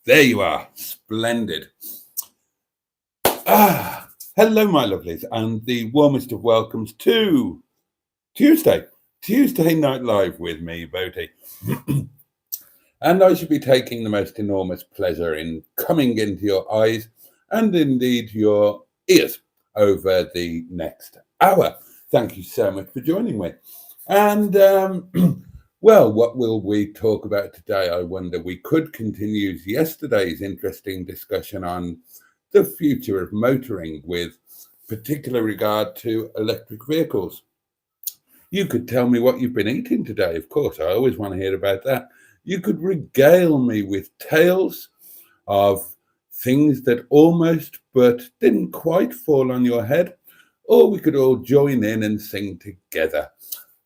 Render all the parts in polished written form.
There you are. Splendid. Hello, my lovelies, and the warmest of welcomes to Tuesday Night Live with me, Boaty. And I should be taking the most enormous pleasure in coming into your eyes and indeed your ears over the next hour. Thank you so much for joining me. And well, what will we talk about today? I wonder. We could continue yesterday's interesting discussion on the future of motoring with particular regard to electric vehicles. You could tell me what you've been eating today. Of course, I always want to hear about that. You could regale me with tales of things that almost but didn't quite fall on your head, or we could all join in and sing together.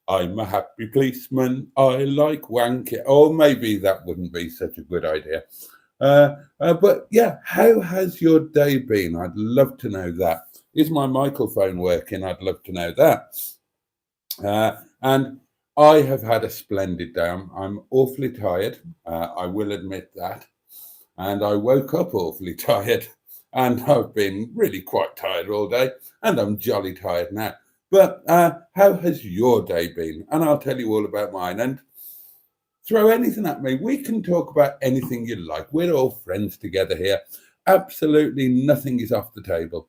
I'm a happy policeman, I like wanking. Or maybe that wouldn't be such a good idea. But yeah, how has your day been? I'd love to know that. Is my microphone working? I'd love to know that. And I have had a splendid day. I'm awfully tired. I will admit that. And I woke up awfully tired. And I've been really quite tired all day. And I'm jolly tired now. But how has your day been? And I'll tell you all about mine. And throw anything at me. We can talk about anything you like. We're all friends together here. Absolutely nothing is off the table.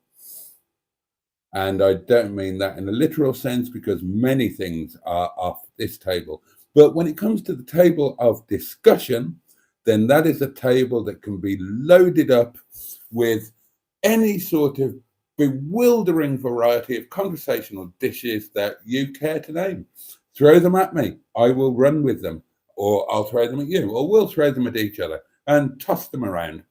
And I don't mean that in a literal sense, because many things are off this table. But when it comes to the table of discussion, then that is a table that can be loaded up with any sort of bewildering variety of conversational dishes that you care to name. Throw them at me. I will run with them, or I'll throw them at you, or we'll throw them at each other and toss them around.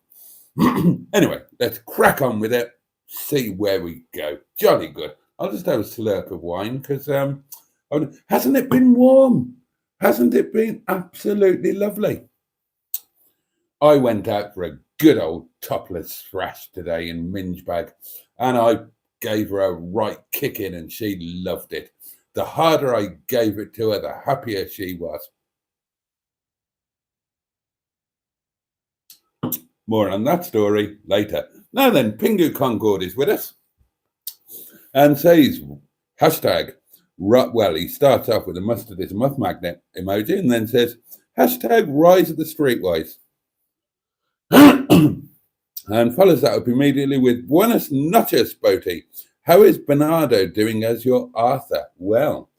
Anyway, let's crack on with it. See where we go. Jolly good. I'll just have a slurp of wine because hasn't it been warm? Hasn't it been absolutely lovely? I went out for a good old topless thrash today in Mingebag, and I gave her a right kick in and she loved it. The harder I gave it to her, the happier she was. More on that story later. Now then, Pingu Concord is with us and says, hashtag, well, he starts off with a mustard is a muff magnet emoji and then says, hashtag rise of the streetwise. And follows that up immediately with Buenos noches, Boaty. How is Bernardo doing as your Arthur? Well,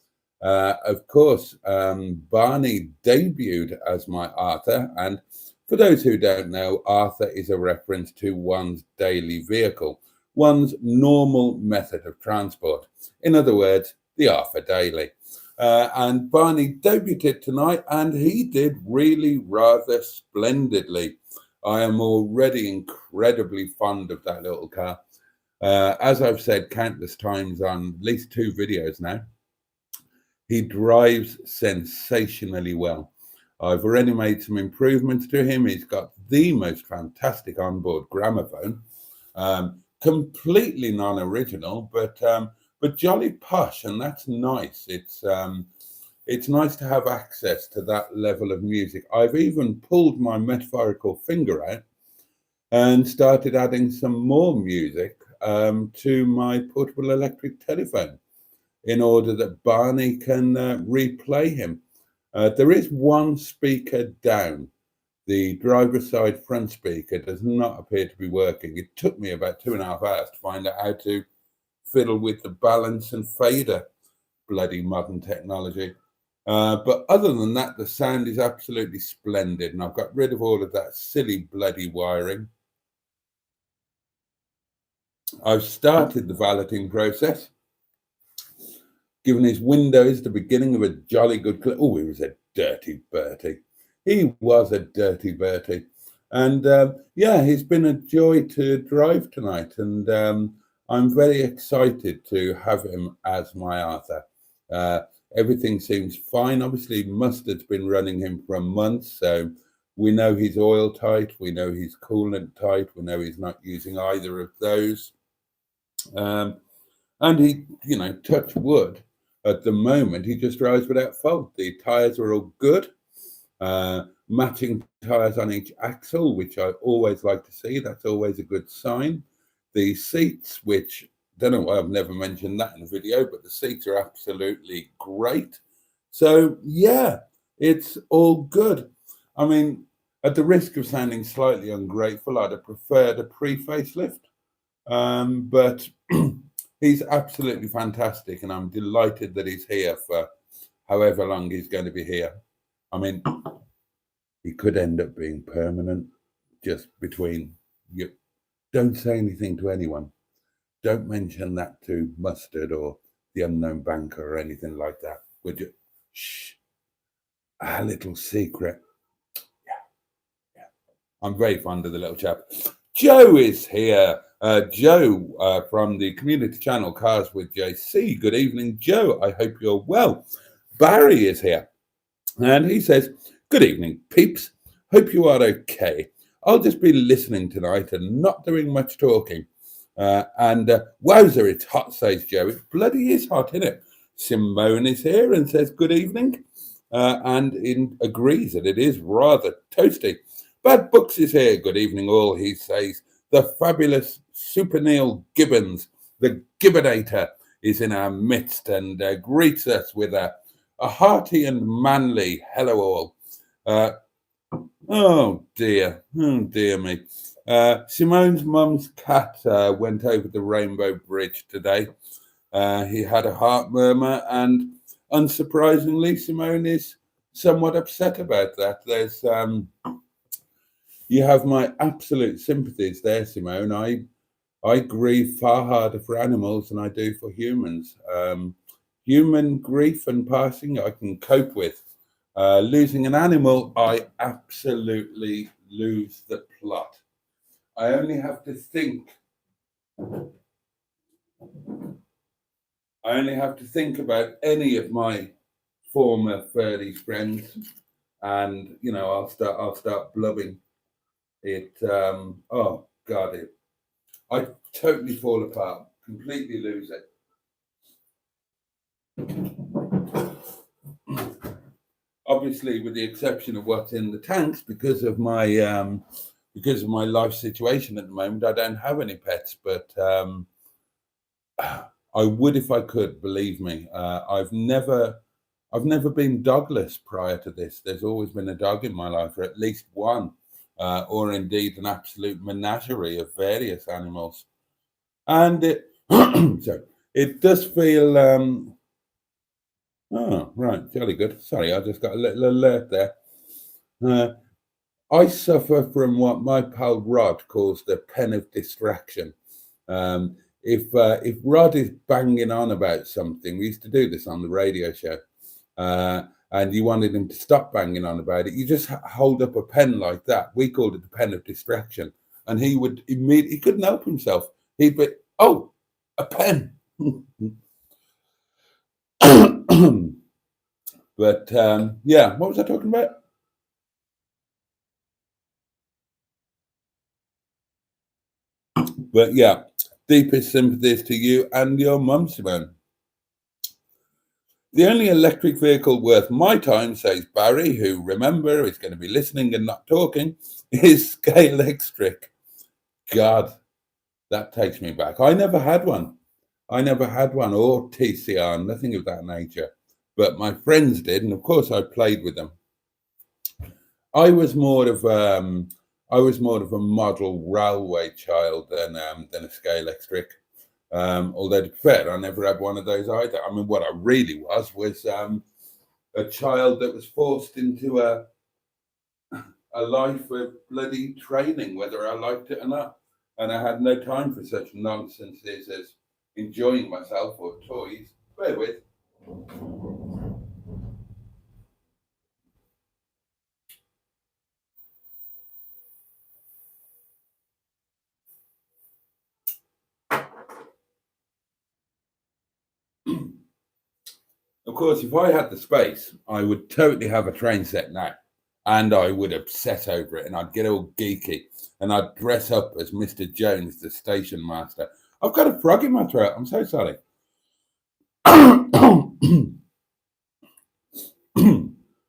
of course, Barney debuted as my Arthur, and for those who don't know, Arthur is a reference to one's daily vehicle, one's normal method of transport. In other words, the Arthur Daily. And Barney debuted tonight, and he did really rather splendidly. I am already incredibly fond of that little car. As I've said countless times on at least 2 videos now, he drives sensationally well. I've already made some improvements to him. He's got the most fantastic onboard gramophone, completely non-original, but jolly posh, and that's nice. It's nice to have access to that level of music. I've even pulled my metaphorical finger out and started adding some more music to my portable electric telephone in order that Barney can replay him. There is one speaker down. The driver's side front speaker does not appear to be working. It took me about 2.5 hours to find out how to fiddle with the balance and fader. Bloody modern technology. But other than that, the sound is absolutely splendid, and I've got rid of all of that silly bloody wiring. I've started the valeting process. Given his windows the beginning of a jolly good clip. Oh, he was a dirty Bertie. He was a dirty Bertie. And yeah, he's been a joy to drive tonight. And I'm very excited to have him as my Arthur. Everything seems fine. Obviously, Mustard's been running him for a month, so we know he's oil tight, we know he's coolant tight, we know he's not using either of those. And he, touch wood, at the moment, he just drives without fault. The tyres are all good. Matching tyres on each axle, which I always like to see. That's always a good sign. The seats, which, don't know why I've never mentioned that in a video, but the seats are absolutely great. So, yeah, it's all good. I mean, at the risk of sounding slightly ungrateful, I'd have preferred a pre-facelift. But he's absolutely fantastic, and I'm delighted that he's here for however long he's going to be here. I mean, he could end up being permanent, just between you. Don't say anything to anyone. Don't mention that to Mustard or the unknown banker or anything like that. Would you? Shh. A little secret. Yeah. I'm very fond of the little chap. Joe is here. Joe from the community channel Cars with JC. Good evening, Joe. I hope you're well. Barry is here. And he says, good evening, peeps. Hope you are okay. I'll just be listening tonight and not doing much talking. Wowzer, it's hot, says Joe. It bloody is hot, isn't it? Simone is here and says, good evening. Agrees that it is rather toasty. Bad Books is here. Good evening, all. He says, the fabulous Super Neil Gibbons, the Gibbinator, is in our midst and greets us with a hearty and manly hello all. Oh dear me. Simone's mum's cat went over the Rainbow Bridge today. He had a heart murmur, and unsurprisingly, Simone is somewhat upset about that. There's you have my absolute sympathies there, Simone. I grieve far harder for animals than I do for humans. Human grief and passing I can cope with. Losing an animal, I absolutely lose the plot. I only have to think. I only have to think about any of my former furry friends, and I'll start blubbing. Oh God, I totally fall apart, completely lose it. Obviously, with the exception of what's in the tanks, because of my life situation at the moment, I don't have any pets. But I would if I could. Believe me, I've never been dogless prior to this. There's always been a dog in my life, or at least one, or indeed an absolute menagerie of various animals. And it so it does feel. Oh, right, jolly good. Sorry, I just got a little alert there. I suffer from what my pal Rod calls the pen of distraction. If Rod is banging on about something, we used to do this on the radio show, and you wanted him to stop banging on about it, you just hold up a pen like that. We called it the pen of distraction, and he would immediately, he couldn't help himself. He'd be, oh, a pen. But yeah, what was I talking about? But yeah, deepest sympathies to you and your mum, Simone. The only electric vehicle worth my time, says Barry, who, remember, is going to be listening and not talking, is Scale Electric. God, that takes me back. I never had one. Or TCR, nothing of that nature. But my friends did, and of course I played with them. I was more of a model railway child than a Scale Electric. Although to be fair, I never had one of those either. I mean, what I really was a child that was forced into a life of bloody training, whether I liked it or not. And I had no time for such nonsenses as enjoying myself or toys. Bear with. Of course, if I had the space, I would totally have a train set now, and I would obsess over it, and I'd get all geeky, and I'd dress up as Mr. Jones, the station master. I've got a frog in my throat. I'm so sorry.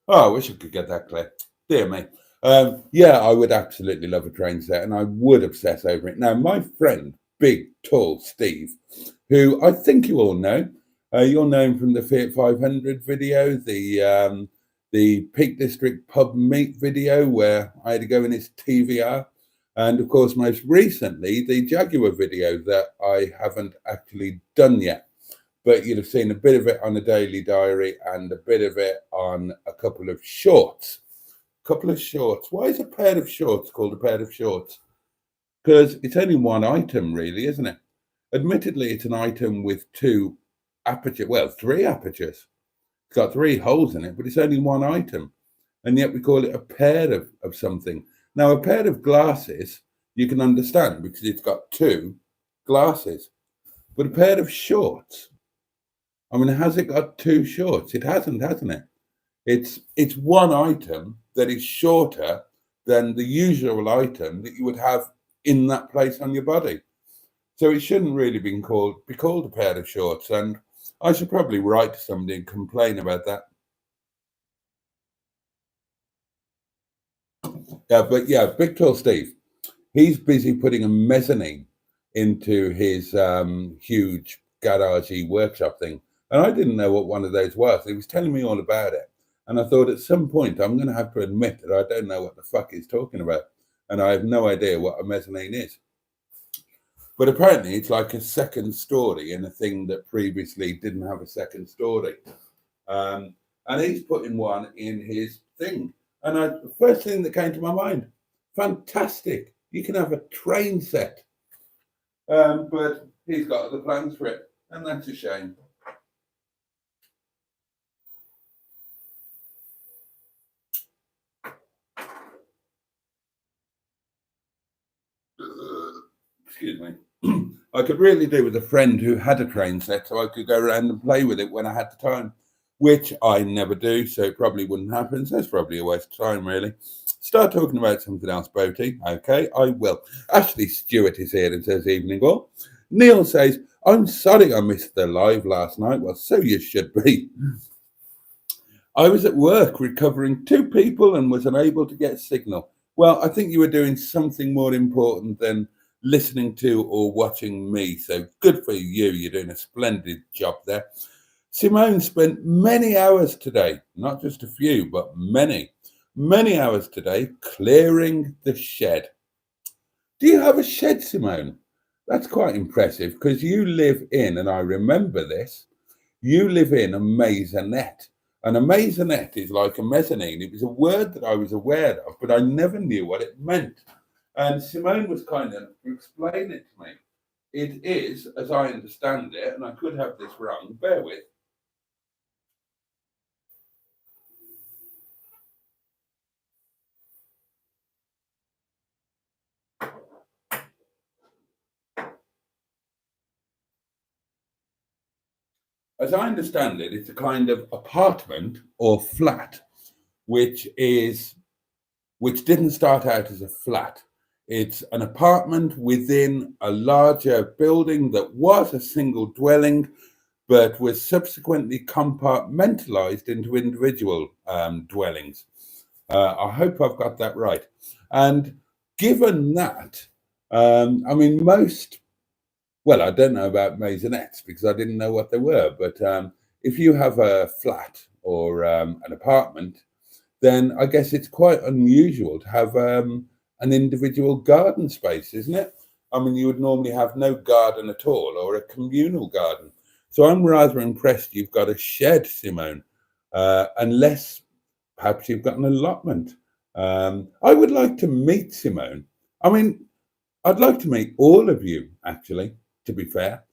Oh, I wish I could get that clear. Dear me. Yeah, I would absolutely love a train set, and I would obsess over it. Now, my friend, big, tall Steve, who I think you all know, you'll know him from the Fiat 500 video, the Peak District pub meet video where I had to go in his TVR, and of course, most recently, the Jaguar video that I haven't actually done yet. But you'd have seen a bit of it on the Daily Diary and a bit of it on a couple of shorts. Why is a pair of shorts called a pair of shorts? Because it's only one item, really, isn't it? Admittedly, it's an item with three apertures. It's got 3 holes in it, but it's only one item. And yet we call it a pair of something. Now, a pair of glasses, you can understand because it's got 2 glasses. But a pair of shorts, I mean, has it got 2 shorts? It hasn't it? It's one item that is shorter than the usual item that you would have in that place on your body. So it shouldn't really be called a pair of shorts. And I should probably write to somebody and complain about that. But yeah, Big Tall Steve, he's busy putting a mezzanine into his huge garagey workshop thing. And I didn't know what one of those was. He was telling me all about it. And I thought at some point I'm going to have to admit that I don't know what the fuck he's talking about. And I have no idea what a mezzanine is. But apparently it's like a second story in a thing that previously didn't have a second story. And he's putting one in his thing. And the first thing that came to my mind, fantastic. You can have a train set. But he's got other plans for it. And that's a shame. Excuse me. I could really do with a friend who had a train set so I could go around and play with it when I had the time, which I never do, so it probably wouldn't happen. So it's probably a waste of time, really. Start talking about something else, Boaty. Okay, I will. Ashley Stewart is here and says, evening all. Neil says, I'm sorry I missed the live last night. Well, so you should be. I was at work recovering 2 people and was unable to get signal. Well, I think you were doing something more important than listening to or watching me. So good for you. You're doing a splendid job there. Simone spent many hours today, not just a few, but many hours today clearing the shed. Do you have a shed, Simone? That's quite impressive because you live in, and I remember this, you live in a maisonette. And a maisonette is like a mezzanine. It was a word that I was aware of, but I never knew what it meant. And Simone was kind enough to explain it to me. It is, as I understand it, and I could have this wrong, bear with. As I understand it, it's a kind of apartment or flat, which didn't start out as a flat. It's an apartment within a larger building that was a single dwelling, but was subsequently compartmentalized into individual dwellings. I hope I've got that right. And given that, I mean, well, I don't know about maisonettes because I didn't know what they were, but if you have a flat or an apartment, then I guess it's quite unusual to have an individual garden space, isn't it? I mean, you would normally have no garden at all or a communal garden. So I'm rather impressed you've got a shed, Simone, unless perhaps you've got an allotment. I would like to meet Simone. I mean, I'd like to meet all of you, actually, to be fair.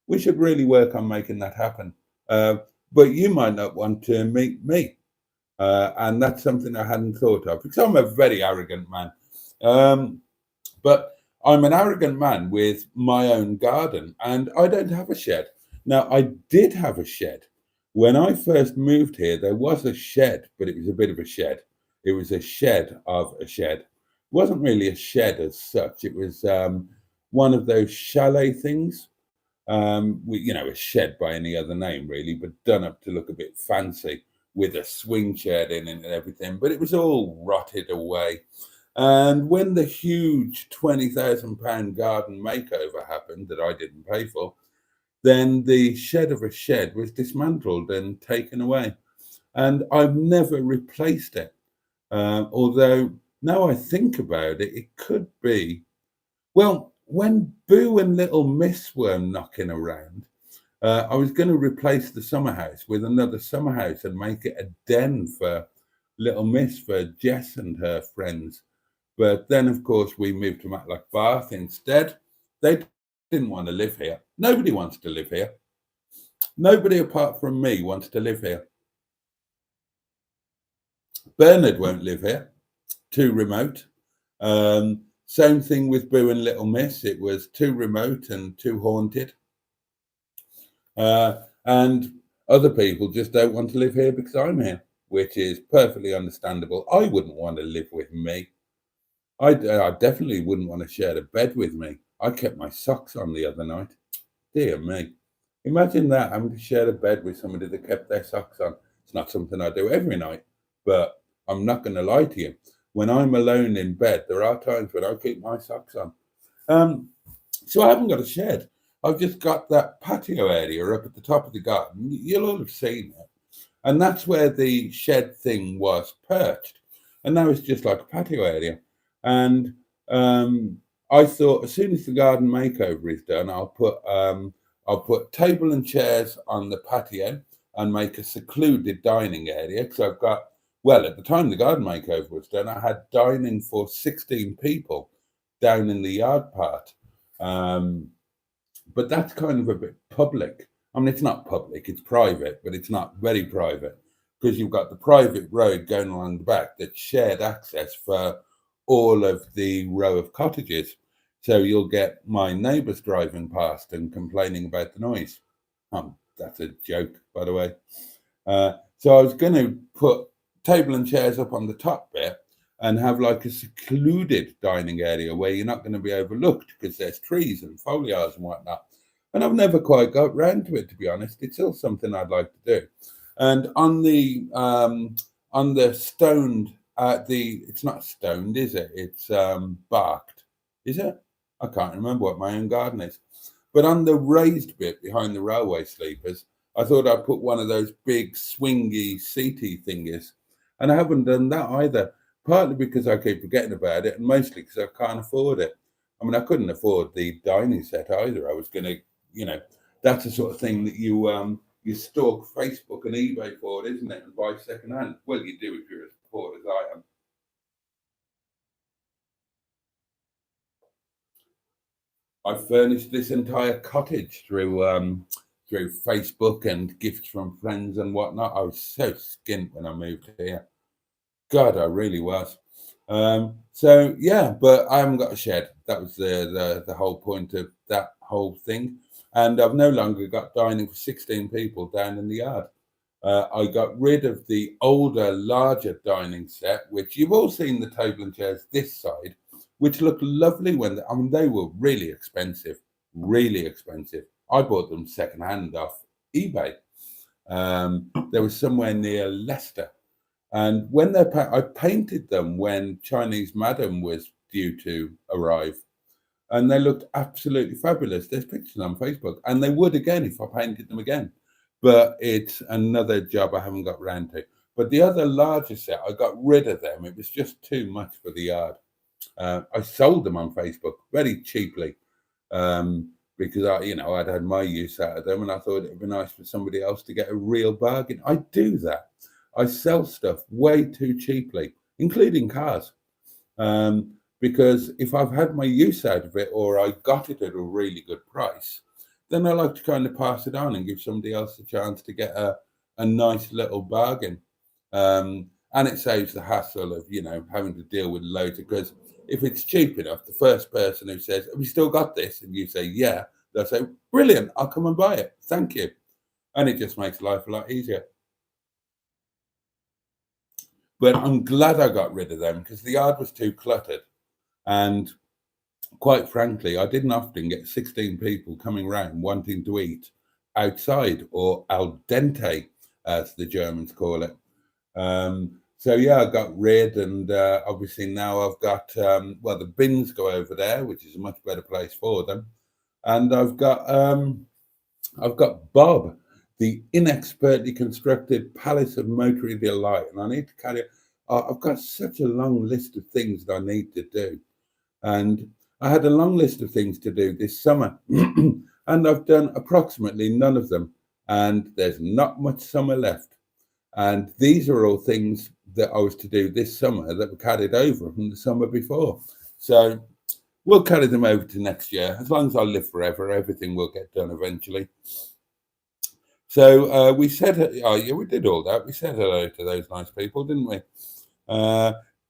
We should really work on making that happen. But you might not want to meet me. And that's something I hadn't thought of because I'm a very arrogant man. But I'm an arrogant man with my own garden and I don't have a shed. Now, I did have a shed When I first moved here, there was a shed, but it was a bit of a shed. It was a shed of a shed. It wasn't really a shed as such. It was one of those chalet things. A shed by any other name, really, but done up to look a bit fancy with a swing shed in it and everything. But it was all rotted away. And when the huge £20,000 garden makeover happened that I didn't pay for, then the shed of a shed was dismantled and taken away. And I've never replaced it. Although now I think about it, it could be, well, when Boo and Little Miss were knocking around, I was going to replace the summer house with another summer house and make it a den for Little Miss, for Jess and her friends. But then, of course, we moved to Matlock Bath instead. They didn't want to live here. Nobody wants to live here. Nobody apart from me wants to live here. Bernard won't live here. Too remote. Same thing with Boo and Little Miss. It was too remote and too haunted. And other people just don't want to live here because I'm here, which is perfectly understandable. I wouldn't want to live with me. I definitely wouldn't want to share a bed with me. I kept my socks on the other night. Dear me. Imagine that, having to share a bed with somebody that kept their socks on. It's not something I do every night, but I'm not going to lie to you. When I'm alone in bed, there are times when I keep my socks on. So I haven't got a shed. I've just got that patio area up at the top of the garden. You'll all have seen it. And that's where the shed thing was perched. And now it's just like a patio area. And I thought as soon as the garden makeover is done, I'll put table and chairs on the patio and make a secluded dining area. Because I've got, well, at the time the garden makeover was done, I had dining for 16 people down in the yard part. But that's kind of a bit public. I mean, it's not public, it's private, but it's not very private because you've got the private road going along the back that's shared access for all of the row of cottages. So you'll get my neighbours driving past and complaining about the noise. That's a joke, by the way. So I was going to put table and chairs up on the top bit and have like a secluded dining area where you're not going to be overlooked because there's trees and foliage and whatnot. And I've never quite got round to it, to be honest. It's still something I'd like to do. And on the stoned, it's not stoned, is it? It's barked, is it? I can't remember what my own garden is. But on the raised bit behind the railway sleepers, I thought I'd put one of those big swingy seaty thingies. And I haven't done that either, partly because I keep forgetting about it and mostly because I can't afford it. I mean, I couldn't afford the dining set either. I was going to, that's the sort of thing that you stalk Facebook and eBay for, isn't it? And buy secondhand. Well, you do if you're as poor as I am. I furnished this entire cottage through Facebook and gifts from friends and whatnot. I was so skint when I moved here. God, I really was. So yeah, but I haven't got a shed. That was the whole point of that whole thing. And I've no longer got dining for 16 people down in the yard. I got rid of the older, larger dining set, which you've all seen the table and chairs this side, which looked lovely they were really expensive, really expensive. I bought them secondhand off eBay. There was somewhere near Leicester. And when I painted them when Chinese Madam was due to arrive. And they looked absolutely fabulous. There's pictures on Facebook. And they would again if I painted them again. But it's another job I haven't got round to. But the other larger set, I got rid of them. It was just too much for the yard. I sold them on Facebook very cheaply because I'd had my use out of them. And I thought it'd be nice for somebody else to get a real bargain. I do that. I sell stuff way too cheaply, including cars. Because if I've had my use out of it or I got it at a really good price, then I like to kind of pass it on and give somebody else a chance to get a nice little bargain. And it saves the hassle of, having to deal with loads because if it's cheap enough, the first person who says, have you still got this? And you say, yeah, they'll say, brilliant, I'll come and buy it. Thank you. and it just makes life a lot easier. But I'm glad I got rid of them because the yard was too cluttered. And quite frankly, I didn't often get 16 people coming round wanting to eat outside, or al dente, as the Germans call it. So yeah, I got rid, and obviously now I've got, well, the bins go over there, which is a much better place for them. And I've got Bob, the inexpertly constructed palace of motory delight, and I need to carry. I've got such a long list of things that I need to do, and I had a long list of things to do this summer, and I've done approximately none of them, and there's not much summer left. And these are all things that I was to do this summer that were carried over from the summer before. So we'll carry them over to next year. As long as I live forever, everything will get done eventually. So we said, oh yeah, we did all that. We said hello to those nice people, didn't we?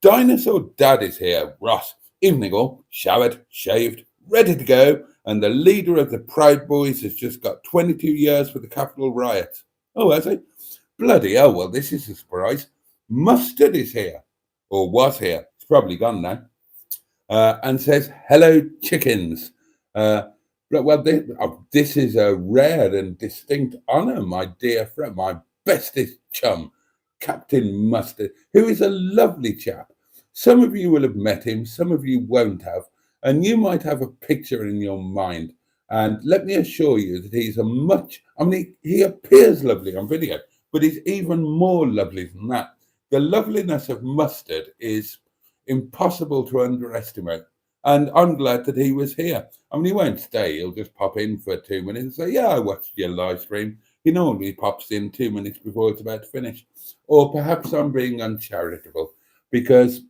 Dinosaur Dad is here. Ross, evening all, showered, shaved, ready to go. And the leader of the Proud Boys has just got 22 years for the Capitol riots. Oh, has he? Bloody hell, well, this is a surprise. Mustard is here, or was here. It's probably gone now. And says, hello, chickens. Well, this is a rare and distinct honour, my dear friend, my bestest chum, Captain Mustard, who is a lovely chap. Some of you will have met him, some of you won't have, and you might have a picture in your mind. And let me assure you that he's he appears lovely on video, but he's even more lovely than that. The loveliness of Mustard is impossible to underestimate. And I'm glad that he was here. I mean, he won't stay. He'll just pop in for 2 minutes and say, yeah, I watched your live stream. He normally pops in 2 minutes before it's about to finish. Or perhaps I'm being uncharitable because,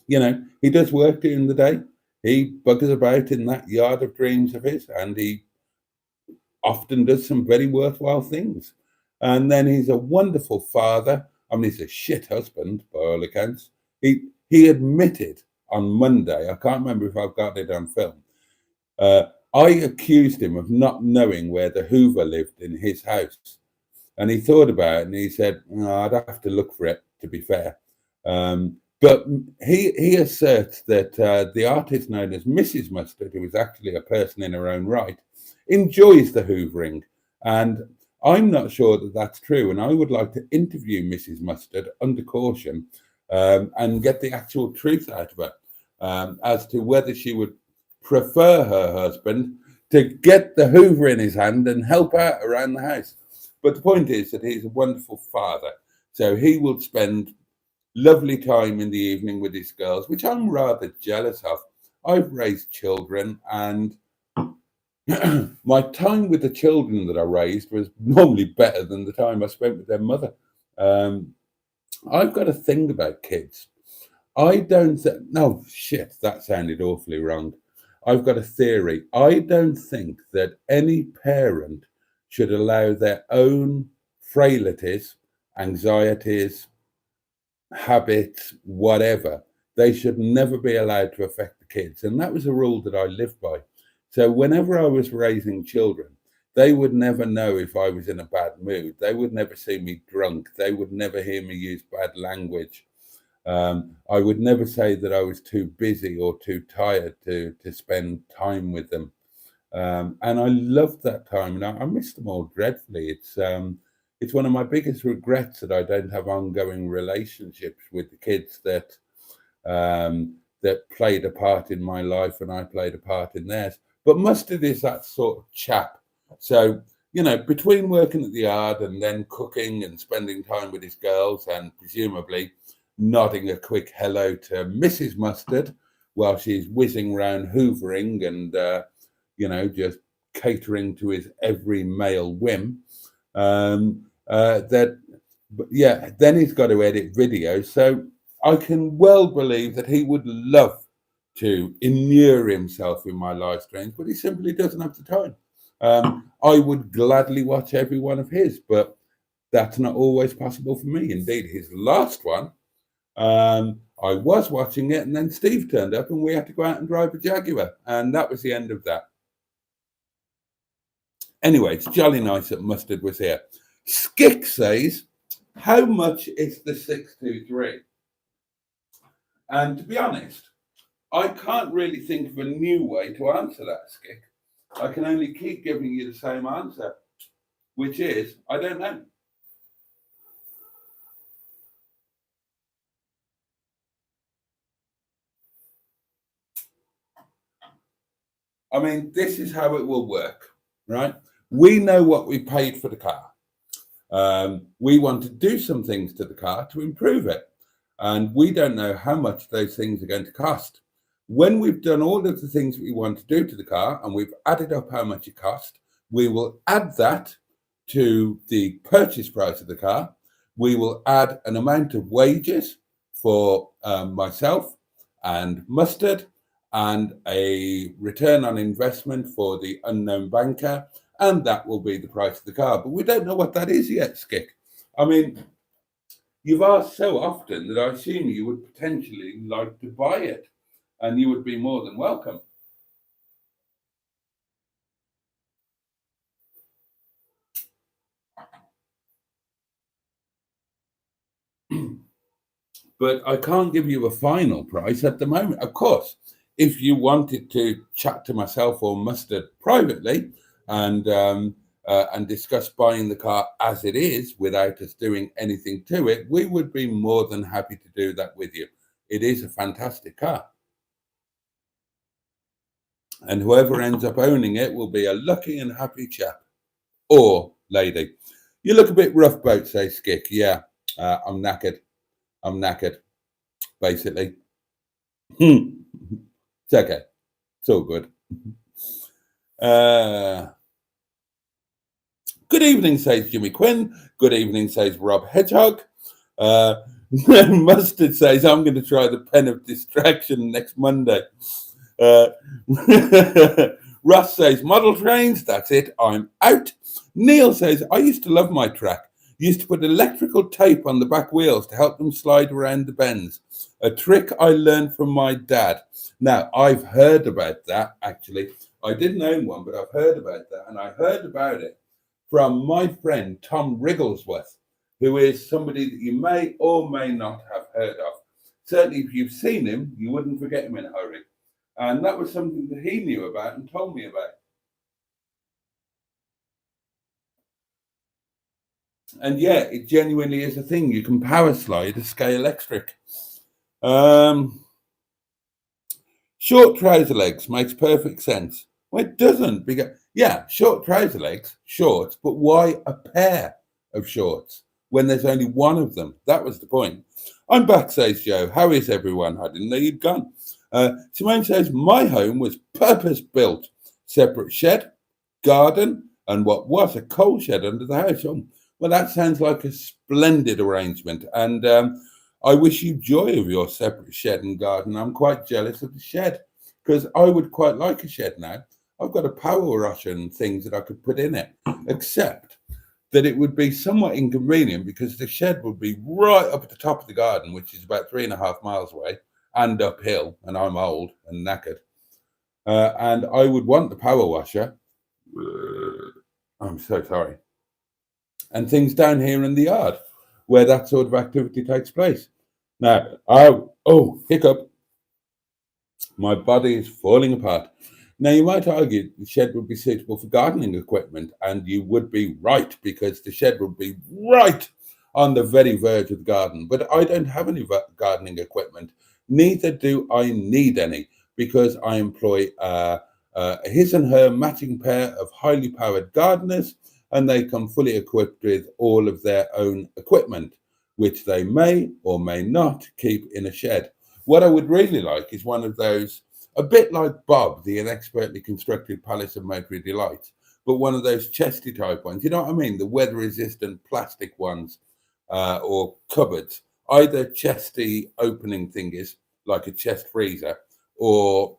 you know, he does work during the day. He buggers about in that yard of dreams of his, and he often does some very worthwhile things. And then he's a wonderful father. I mean, he's a shit husband, by all accounts. He admitted on Monday, I can't remember if I've got it on film, I accused him of not knowing where the Hoover lived in his house. And he thought about it and he said, oh, I'd have to look for it, to be fair. But he asserts that the artist known as Mrs. Mustard, who is actually a person in her own right, enjoys the hoovering. And I'm not sure that that's true. And I would like to interview Mrs. Mustard under caution and get the actual truth out of her as to whether she would prefer her husband to get the hoover in his hand and help out around the house. But the point is that he's a wonderful father. So he will spend lovely time in the evening with his girls, which I'm rather jealous of. I've raised children, and my time with the children that I raised was normally better than the time I spent with their mother. I've got a thing about kids. I don't think, no, shit, that sounded awfully wrong. I've got a theory. I don't think that any parent should allow their own frailties, anxieties, habits, whatever. They should never be allowed to affect the kids. And that was a rule that I lived by. So whenever I was raising children, they would never know if I was in a bad mood. They would never see me drunk. They would never hear me use bad language. I would never say that I was too busy or too tired to spend time with them. And I loved that time, and I miss them all dreadfully. It's one of my biggest regrets that I don't have ongoing relationships with the kids that played a part in my life and I played a part in theirs. But Mustard is that sort of chap. So, you know, between working at the yard and then cooking and spending time with his girls and presumably nodding a quick hello to Mrs. Mustard while she's whizzing round hoovering and, you know, just catering to his every male whim, then he's got to edit videos. So I can well believe that he would love to inure himself in my live streams, but he simply doesn't have the time. I would gladly watch every one of his, but that's not always possible for me. Indeed, his last one, I was watching it, and then Steve turned up and we had to go out and drive a Jaguar, and that was the end of that. Anyway, it's jolly nice that Mustard was here. Skick says, how much is the 623? And to be honest, I can't really think of a new way to answer that, Skick. I can only keep giving you the same answer, which is, I don't know. I mean, this is how it will work, right? We know what we paid for the car. We want to do some things to the car to improve it. And we don't know how much those things are going to cost. When we've done all of the things we want to do to the car and we've added up how much it cost, we will add that to the purchase price of the car. We will add an amount of wages for myself and Mustard and a return on investment for the unknown banker, and that will be the price of the car. But we don't know what that is yet, Skick. I mean, you've asked so often that I assume you would potentially like to buy it, and you would be more than welcome. But I can't give you a final price at the moment. Of course, if you wanted to chat to myself or Mustard privately and discuss buying the car as it is without us doing anything to it, we would be more than happy to do that with you. It is a fantastic car. And whoever ends up owning it will be a lucky and happy chap or lady. You look a bit rough, Boat, says Skick. Yeah, I'm knackered. I'm knackered, basically. It's okay. It's all good. Good evening, says Jimmy Quinn. Good evening, says Rob Hedgehog. Mustard says, I'm going to try the pen of distraction next Monday. Russ says, model trains, that's it, I'm out. Neil says, I used to love my track. Used to put electrical tape on the back wheels to help them slide around the bends. A trick I learned from my dad. Now, I've heard about that, actually. I didn't own one, but I've heard about that. And I heard about it from my friend, Tom Wrigglesworth, who is somebody that you may or may not have heard of. Certainly, if you've seen him, you wouldn't forget him in a hurry. And that was something that he knew about and told me about. And yeah, it genuinely is a thing. You can power slide a scale electric. Short trouser legs makes perfect sense. Well, it doesn't. Because, yeah, short trouser legs, shorts, but why a pair of shorts when there's only one of them? That was the point. I'm back, says Joe. How is everyone? I didn't know you'd gone. Simone says, my home was purpose-built. Separate shed, garden, and what was a coal shed under the house. Well, that sounds like a splendid arrangement. And I wish you joy of your separate shed and garden. I'm quite jealous of the shed because I would quite like a shed now. I've got a power washer and things that I could put in it, except that it would be somewhat inconvenient because the shed would be right up at the top of the garden, which is about 3.5 miles away and uphill. And I'm old and knackered. And I would want the power washer. I'm so sorry. And things down here in the yard where that sort of activity takes place. Now, hiccup. My body is falling apart. Now, you might argue the shed would be suitable for gardening equipment, and you would be right because the shed would be right on the very verge of the garden. But I don't have any gardening equipment. Neither do I need any because I employ his and her matching pair of highly powered gardeners, and they come fully equipped with all of their own equipment, which they may or may not keep in a shed. What I would really like is one of those, a bit like Bob, the inexpertly constructed Palace of Motory Delight, but one of those chesty type ones. You know what I mean? The weather-resistant plastic ones or cupboards. Either chesty opening thingies, like a chest freezer, or,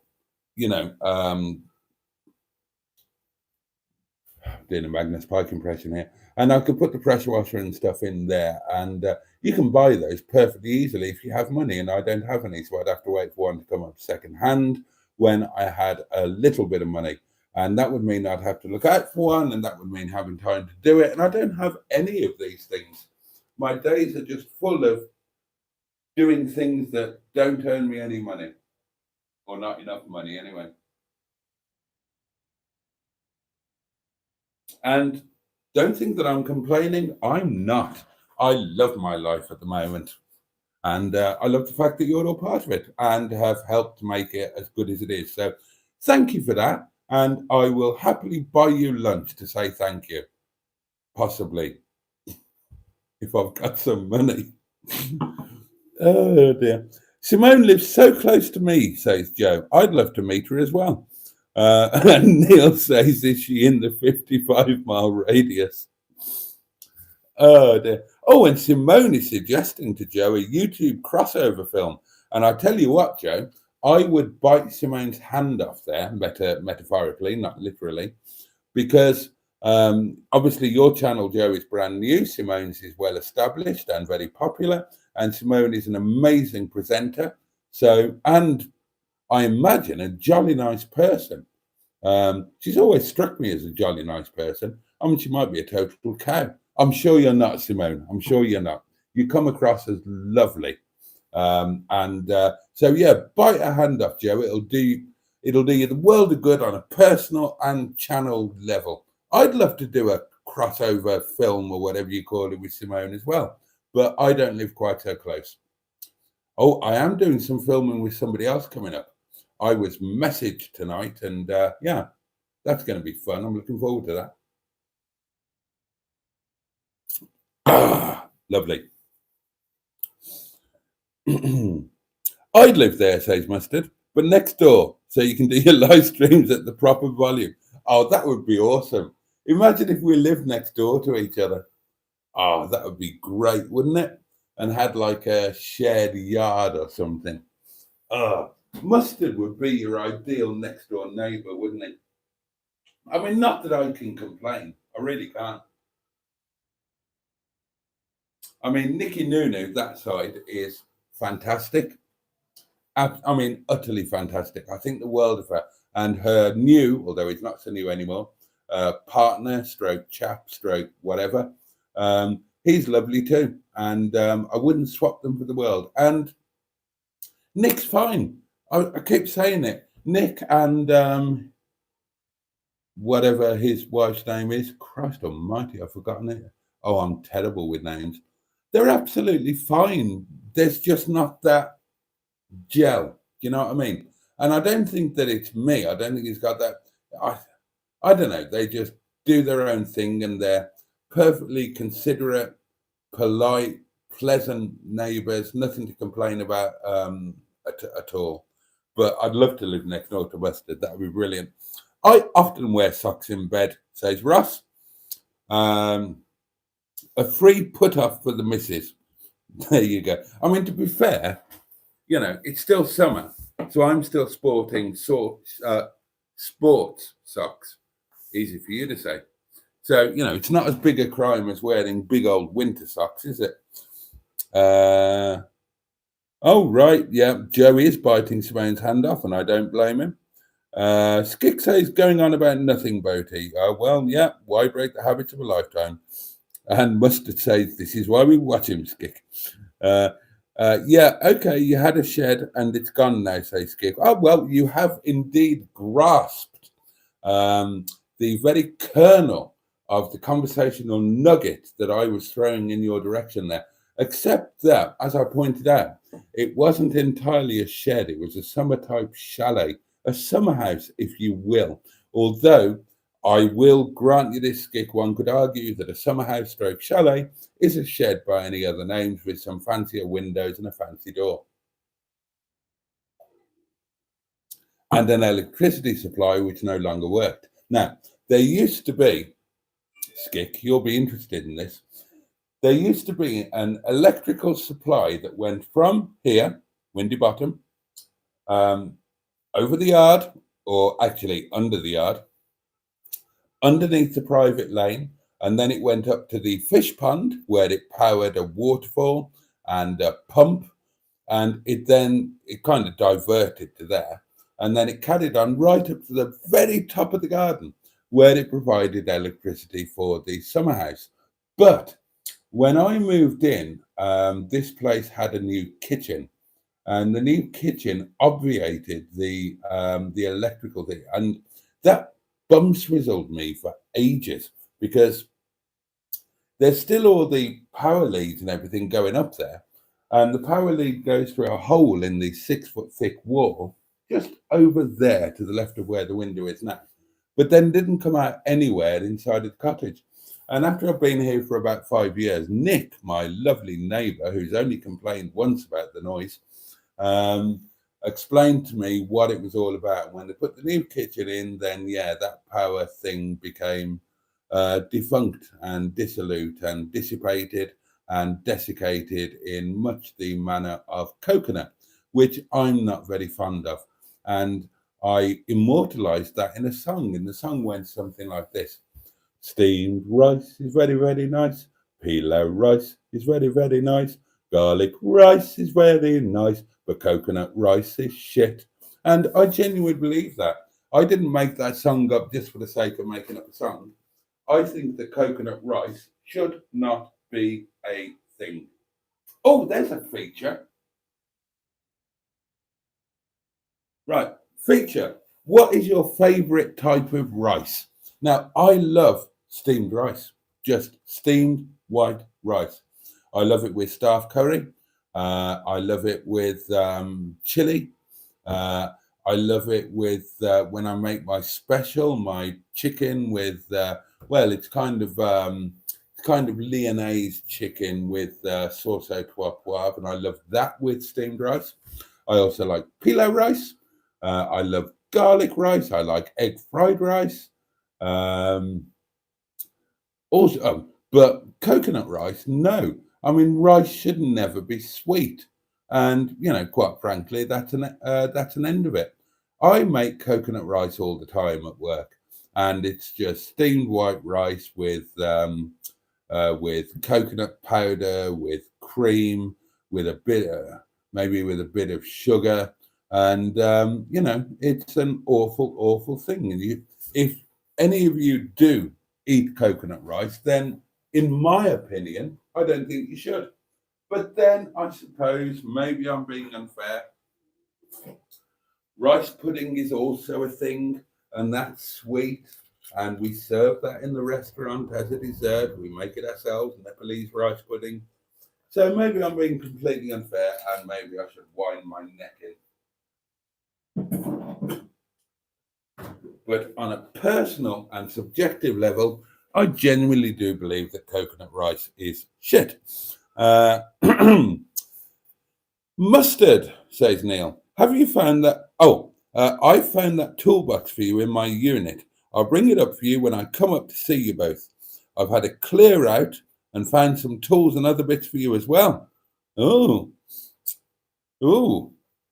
doing a Magnus Pike impression here, and I could put the pressure washer and stuff in there, and you can buy those perfectly easily if you have money, and I don't have any, so I'd have to wait for one to come up second hand when I had a little bit of money. And that would mean I'd have to look out for one, and that would mean having time to do it. And I don't have any of these things. My days are just full of doing things that don't earn me any money, or not enough money anyway. And don't think that I'm complaining. I'm not. I love my life at the moment. And I love the fact that you're all part of it and have helped make it as good as it is. So thank you for that. And I will happily buy you lunch to say thank you. Possibly. If I've got some money. Oh dear. Simone lives so close to me, says Joe. I'd love to meet her as well. And Neil says, is she in the 55-mile radius? Oh dear. Oh, and Simone is suggesting to Joe a YouTube crossover film. And I tell you what, Joe, I would bite Simone's hand off there, metaphorically, not literally, because obviously your channel, Joe, is brand new. Simone's is well established and very popular. And Simone is an amazing presenter. So, and I imagine a jolly nice person. She's always struck me as a jolly nice person. I mean, she might be a total cow. I'm sure you're not, Simone. I'm sure you're not. You come across as lovely. So yeah, bite a hand off, Joe. It'll do you the world of good on a personal and channel level. I'd love to do a crossover film or whatever you call it with Simone as well, but I don't live quite so close. Oh, I am doing some filming with somebody else coming up. I was messaged tonight, and yeah, that's going to be fun. I'm looking forward to that. Lovely. I'd live there, says Mustard, but next door, so you can do your live streams at the proper volume. Oh, that would be awesome. Imagine if we lived next door to each other. Oh, that would be great, wouldn't it? And had like a shared yard or something. Mustard would be your ideal next door neighbour, wouldn't he? I mean, not that I can complain. I really can't. I mean, Nikki Nunu, that side is fantastic. I mean, utterly fantastic. I think the world of her. And her new, although he's not so new anymore, partner, stroke chap, stroke whatever, he's lovely too. And I wouldn't swap them for the world. And Nick's fine. I keep saying it. Nick and whatever his wife's name is, Christ almighty, I've forgotten it. Oh, I'm terrible with names. They're absolutely fine. There's just not that gel. Do you know what I mean? And I don't think that it's me. I don't think he's got that. I don't know. They just do their own thing, and they're perfectly considerate, polite, pleasant neighbours. Nothing to complain about at all. But I'd love to live next door to Mustard. That would be brilliant. I often wear socks in bed, says Ross. A free put-off for the missus. There you go. I mean, to be fair, you know, it's still summer, so I'm still sporting sports socks. Easy for you to say. So, you know, it's not as big a crime as wearing big old winter socks, is it? Oh, right. Yeah, Joe is biting Simone's hand off, and I don't blame him. Skick says going on about nothing, Boaty. Well, yeah, why break the habits of a lifetime? And Mustard says this is why we watch him, Skick. Yeah, okay, you had a shed and it's gone now, says Skick. Oh, well, you have indeed grasped the very kernel of the conversational nugget that I was throwing in your direction there. Except that, as I pointed out, it wasn't entirely a shed. It was a summer-type chalet, a summer house, if you will. Although I will grant you this, Skick, one could argue that a summer house stroke chalet is a shed by any other names with some fancier windows and a fancy door. And an electricity supply which no longer worked. Now, there used to be, Skick, you'll be interested in this, there used to be an electrical supply that went from here, Windy Bottom, over the yard, or actually under the yard, underneath the private lane, and then it went up to the fish pond where it powered a waterfall and a pump, and it kind of diverted to there. And then it carried on right up to the very top of the garden, where it provided electricity for the summer house. But when I moved in, this place had a new kitchen, and the new kitchen obviated the electrical thing, and that bum swizzled me for ages, because there's still all the power leads and everything going up there, and the power lead goes through a hole in the 6-foot thick wall just over there to the left of where the window is now, but then didn't come out anywhere inside of the cottage. And after I've been here for about 5 years, Nick, my lovely neighbour, who's only complained once about the noise, explained to me what it was all about. When they put the new kitchen in, then yeah, that power thing became defunct and dissolute and dissipated and desiccated in much the manner of coconut, which I'm not very fond of. And I immortalized that in a song. And the song went something like this: steamed rice is very, very nice. Pilau rice is very, very nice. Garlic rice is very nice, but coconut rice is shit. And I genuinely believe that. I didn't make that song up just for the sake of making up a song. I think that coconut rice should not be a thing. Oh, there's a feature. Right, feature. What is your favorite type of rice? Now, I love steamed rice, just steamed white rice. I love it with staff curry. I love it with chili. I love it with when I make my special, my chicken with well, it's kind of Lyonnaise chicken with sauce au poivre, and I love that with steamed rice. I also like pilau rice. I love garlic rice. I like egg fried rice. But coconut rice, no. I mean, rice should never be sweet, and quite frankly, that's an end of it. I make coconut rice all the time at work, and it's just steamed white rice with coconut powder, with cream, with a bit of sugar. And it's an awful thing. And if any of you do eat coconut rice, then in my opinion, I don't think you should. But then I suppose maybe I'm being unfair. Rice pudding is also a thing, and that's sweet, and we serve that in the restaurant as a dessert. We make it ourselves, Nepalese rice pudding. So maybe I'm being completely unfair, and maybe I should wind my neck in. But on a personal and subjective level, I genuinely do believe that coconut rice is shit. Mustard, says Neil. Have you found that? I found that toolbox for you in my unit. I'll bring it up for you when I come up to see you both. I've had a clear out and found some tools and other bits for you as well. Oh,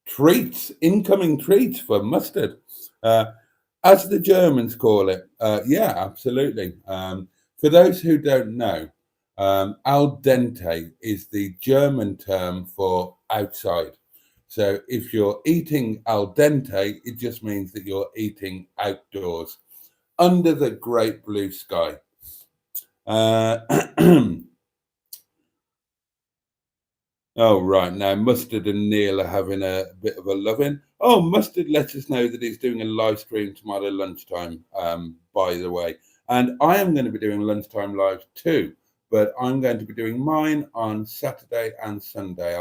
treats, incoming treats for Mustard. As the Germans call it. Yeah, absolutely. For those who don't know, al dente is the German term for outside. So if you're eating al dente, it just means that you're eating outdoors, under the great blue sky. Oh, right. Now, Mustard and Neil are having a bit of a loving. Oh, Mustard lets us know that he's doing a live stream tomorrow lunchtime, by the way. And I am going to be doing lunchtime live too, but I'm going to be doing mine on Saturday and Sunday.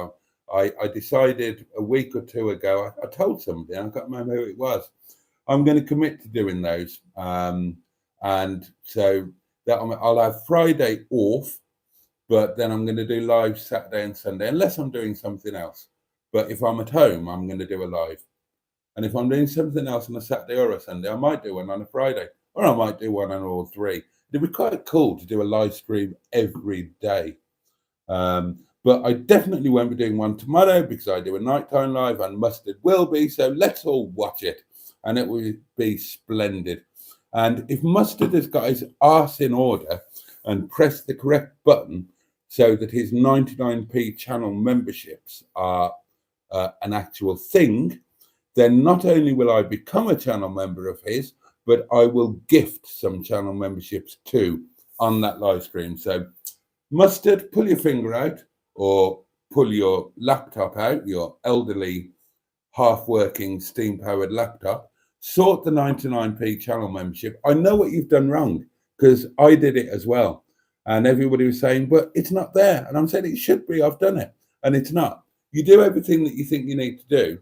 I decided a week or two ago, I told somebody, I can't remember who it was, I'm going to commit to doing those. And so that I'll have Friday off, but then I'm going to do live Saturday and Sunday, unless I'm doing something else. But if I'm at home, I'm going to do a live. And if I'm doing something else on a Saturday or a Sunday, I might do one on a Friday, or I might do one on all three. It'd be quite cool to do a live stream every day. But I definitely won't be doing one tomorrow because I do a nighttime live, and Mustard will be. So let's all watch it, and it will be splendid. And if Mustard has got his arse in order and pressed the correct button, so that his 99p channel memberships are an actual thing, then not only will I become a channel member of his, but I will gift some channel memberships too on that live stream. So Mustard, pull your finger out or pull your laptop out, your elderly, half-working, steam-powered laptop, sort the 99p channel membership. I know what you've done wrong because I did it as well. And everybody was saying, but it's not there. And I'm saying it should be, I've done it. And it's not. You do everything that you think you need to do.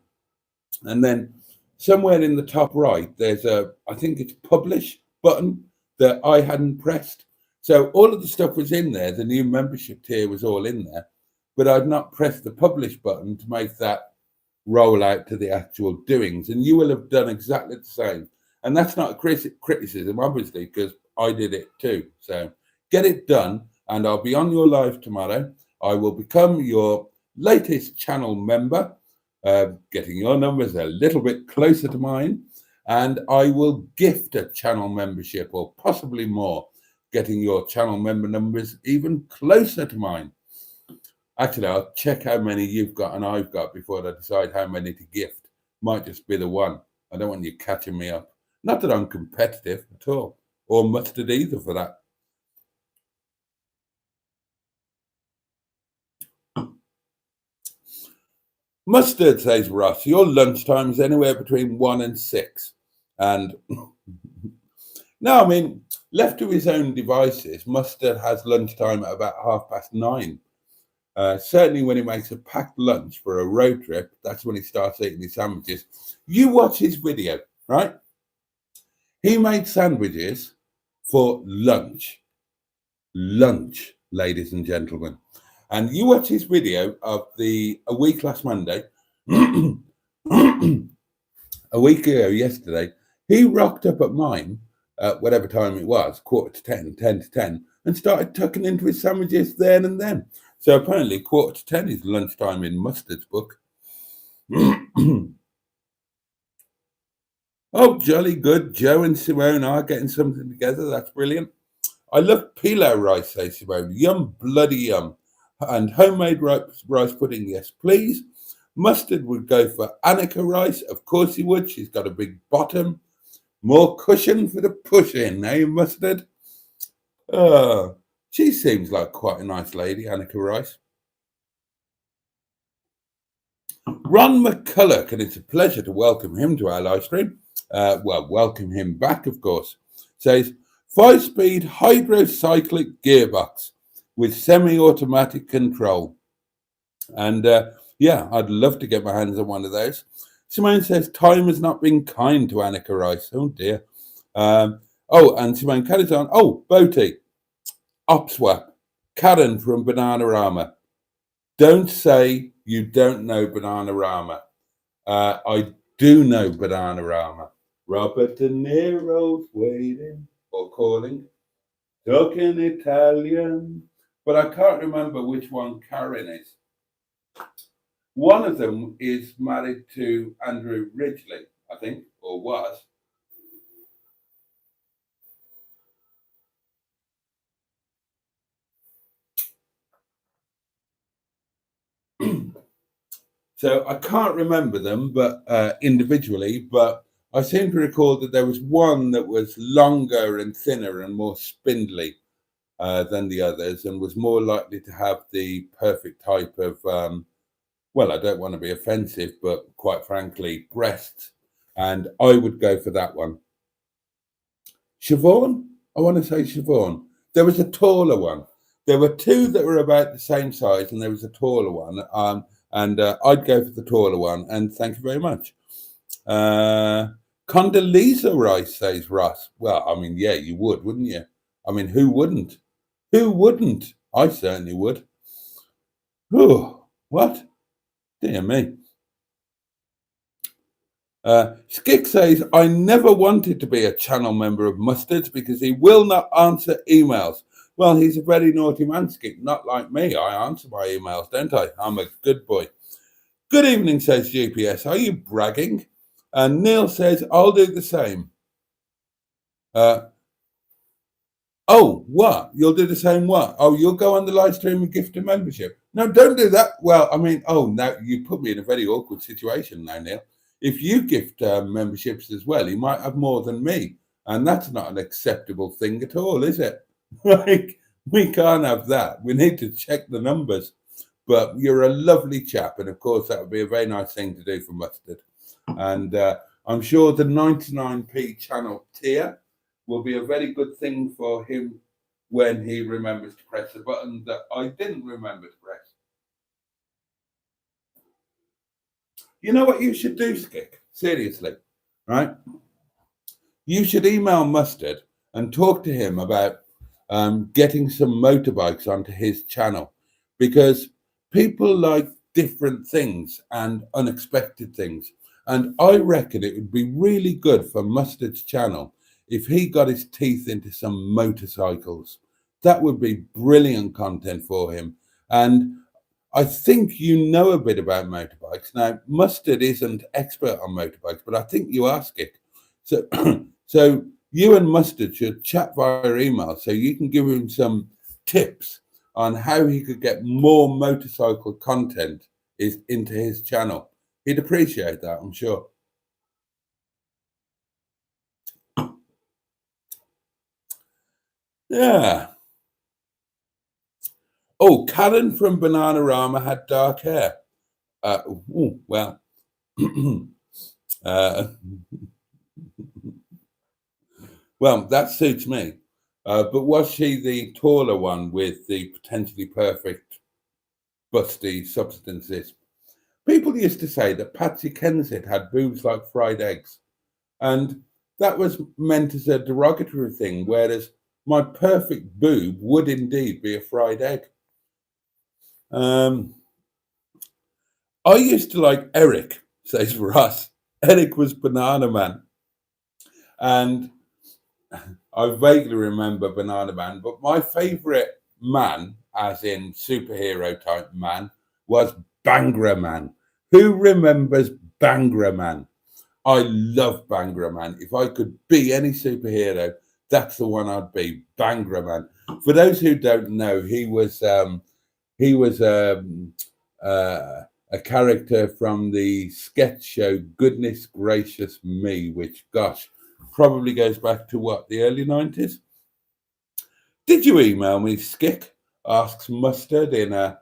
And then somewhere in the top right, there's I think it's publish button that I hadn't pressed. So all of the stuff was in there. The new membership tier was all in there, but I'd not pressed the publish button to make that roll out to the actual doings. And you will have done exactly the same. And that's not a criticism, obviously, because I did it too. So get it done, and I'll be on your live tomorrow. I will become your latest channel member, getting your numbers a little bit closer to mine, and I will gift a channel membership or possibly more, getting your channel member numbers even closer to mine. Actually, I'll check how many you've got and I've got before I decide how many to gift. Might just be the one. I don't want you catching me up. Not that I'm competitive at all, or Mustard either for that. Mustard, says Ross, your lunchtime is anywhere between 1 and 6. And no, I mean, left to his own devices, Mustard has lunchtime at about 9:30. Certainly when he makes a packed lunch for a road trip, that's when he starts eating his sandwiches. You watch his video, right? He made sandwiches for lunch. Lunch, ladies and gentlemen. And you watch his video of a week last Monday, a week ago yesterday, he rocked up at mine at whatever time it was, 9:45, 10 to 10, and started tucking into his sandwiches then and then. So apparently 9:45 is lunchtime in Mustard's book. Oh, jolly good. Joe and Simone are getting something together. That's brilliant. I love pilau rice, says Simone. Yum, bloody yum. And homemade rice pudding, yes, please. Mustard would go for Annika rice. Of course he would. She's got a big bottom. More cushion for the push-in, eh, Mustard? She seems like quite a nice lady, Annika Rice. Ron McCulloch, and it's a pleasure to welcome him to our live stream. Well, welcome him back, of course. Says, 5-speed hydrocyclic gearbox with semi-automatic control. And yeah, I'd love to get my hands on one of those. Simone says, time has not been kind to Annika Rice. Oh, dear. Oh, and Simone carries on. Oh, Boaty. Opswap. Karen from Bananarama. Don't say you don't know Bananarama. I do know Bananarama. Robert De Niro's waiting or calling. Talking Italian. But I can't remember which one Karen is. One of them is married to Andrew Ridgeley, I think, or was. So I can't remember them, but individually, but I seem to recall that there was one that was longer and thinner and more spindly than the others, and was more likely to have the perfect type of, well, I don't want to be offensive, but quite frankly, breasts. And I would go for that one. Siobhan? I want to say Siobhan. There was a taller one. There were two that were about the same size, and there was a taller one. And I'd go for the taller one. And thank you very much. Condoleezza Rice, says Ross. Well, I mean, yeah, you would, wouldn't you? I mean, who wouldn't? Who wouldn't? I certainly would. Oh, what? Dear me. Skick says, I never wanted to be a channel member of Mustard's because he will not answer emails. Well, he's a very naughty man, Skick, not like me. I answer my emails, don't I? I'm a good boy. Good evening, says GPS. Are you bragging? And Neil says, I'll do the same. Oh, what? You'll do the same what? Oh, you'll go on the live stream and gift a membership. No, don't do that. Well, I mean, oh, now you put me in a very awkward situation now, Neil. if you gift memberships as well, he might have more than me. And that's not an acceptable thing at all, is it? Like, we can't have that. We need to check the numbers. But you're a lovely chap. And of course, that would be a very nice thing to do for Mustard. And I'm sure the 99p channel tier will be a very good thing for him when he remembers to press the button that I didn't remember to press. You know what you should do, Skick? Seriously, right? You should email Mustard and talk to him about getting some motorbikes onto his channel, because people like different things and unexpected things. And I reckon it would be really good for Mustard's channel if he got his teeth into some motorcycles. That would be brilliant content for him. And I think you know a bit about motorbikes. Now, Mustard isn't expert on motorbikes, but I think you are, Skick. So, so you and Mustard should chat via email so you can give him some tips on how he could get more motorcycle content into his channel. He'd appreciate that, I'm sure. Yeah. Oh, Karen from Bananarama had dark hair. Well, well, that suits me. But was she the taller one with the potentially perfect busty substances? People used to say that Patsy Kensit had boobs like fried eggs, and that was meant as a derogatory thing, whereas my perfect boob would indeed be a fried egg. I used to like Eric, says Ross. Eric was Banana Man. And I vaguely remember Banana Man, but my favourite man, as in superhero type man, was Bangra Man. Who remembers Bangra Man? I love Bangra Man. If I could be any superhero, that's the one I'd be, Bangra Man. For those who don't know, he was a character from the sketch show Goodness Gracious Me, which, gosh, probably goes back to what, the early 90s? Did you email me, Skick? Asks Mustard in an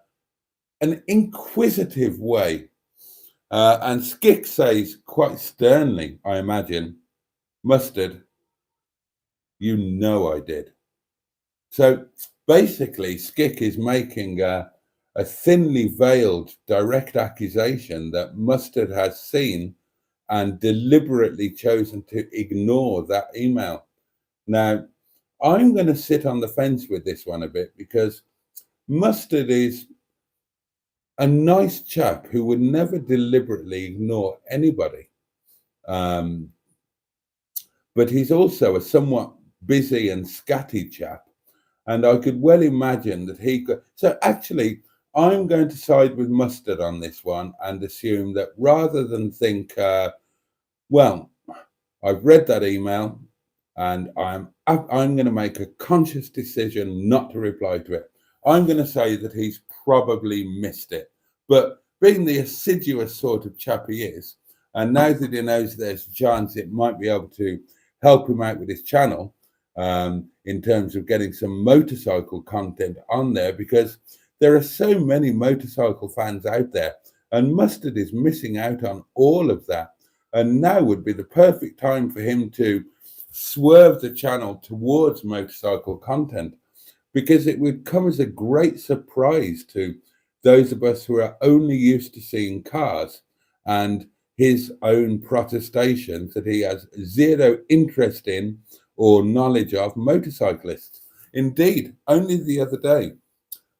inquisitive way. And Skick says quite sternly, I imagine, Mustard, you know I did. So basically, Skick is making a thinly veiled direct accusation that Mustard has seen and deliberately chosen to ignore that email. Now, I'm going to sit on the fence with this one a bit, because Mustard is a nice chap who would never deliberately ignore anybody. But he's also a somewhat busy and scatty chap. And I could well imagine that he could. So actually, I'm going to side with Mustard on this one and assume that rather than think, well, I've read that email and I'm going to make a conscious decision not to reply to it. I'm going to say that he's probably missed it. But being the assiduous sort of chap he is, and now that he knows there's a chance it might be able to help him out with his channel, in terms of getting some motorcycle content on there, because there are so many motorcycle fans out there, and Mustard is missing out on all of that. And now would be the perfect time for him to swerve the channel towards motorcycle content, because it would come as a great surprise to those of us who are only used to seeing cars, and his own protestations that he has zero interest in or knowledge of motorcyclists. Indeed, only the other day,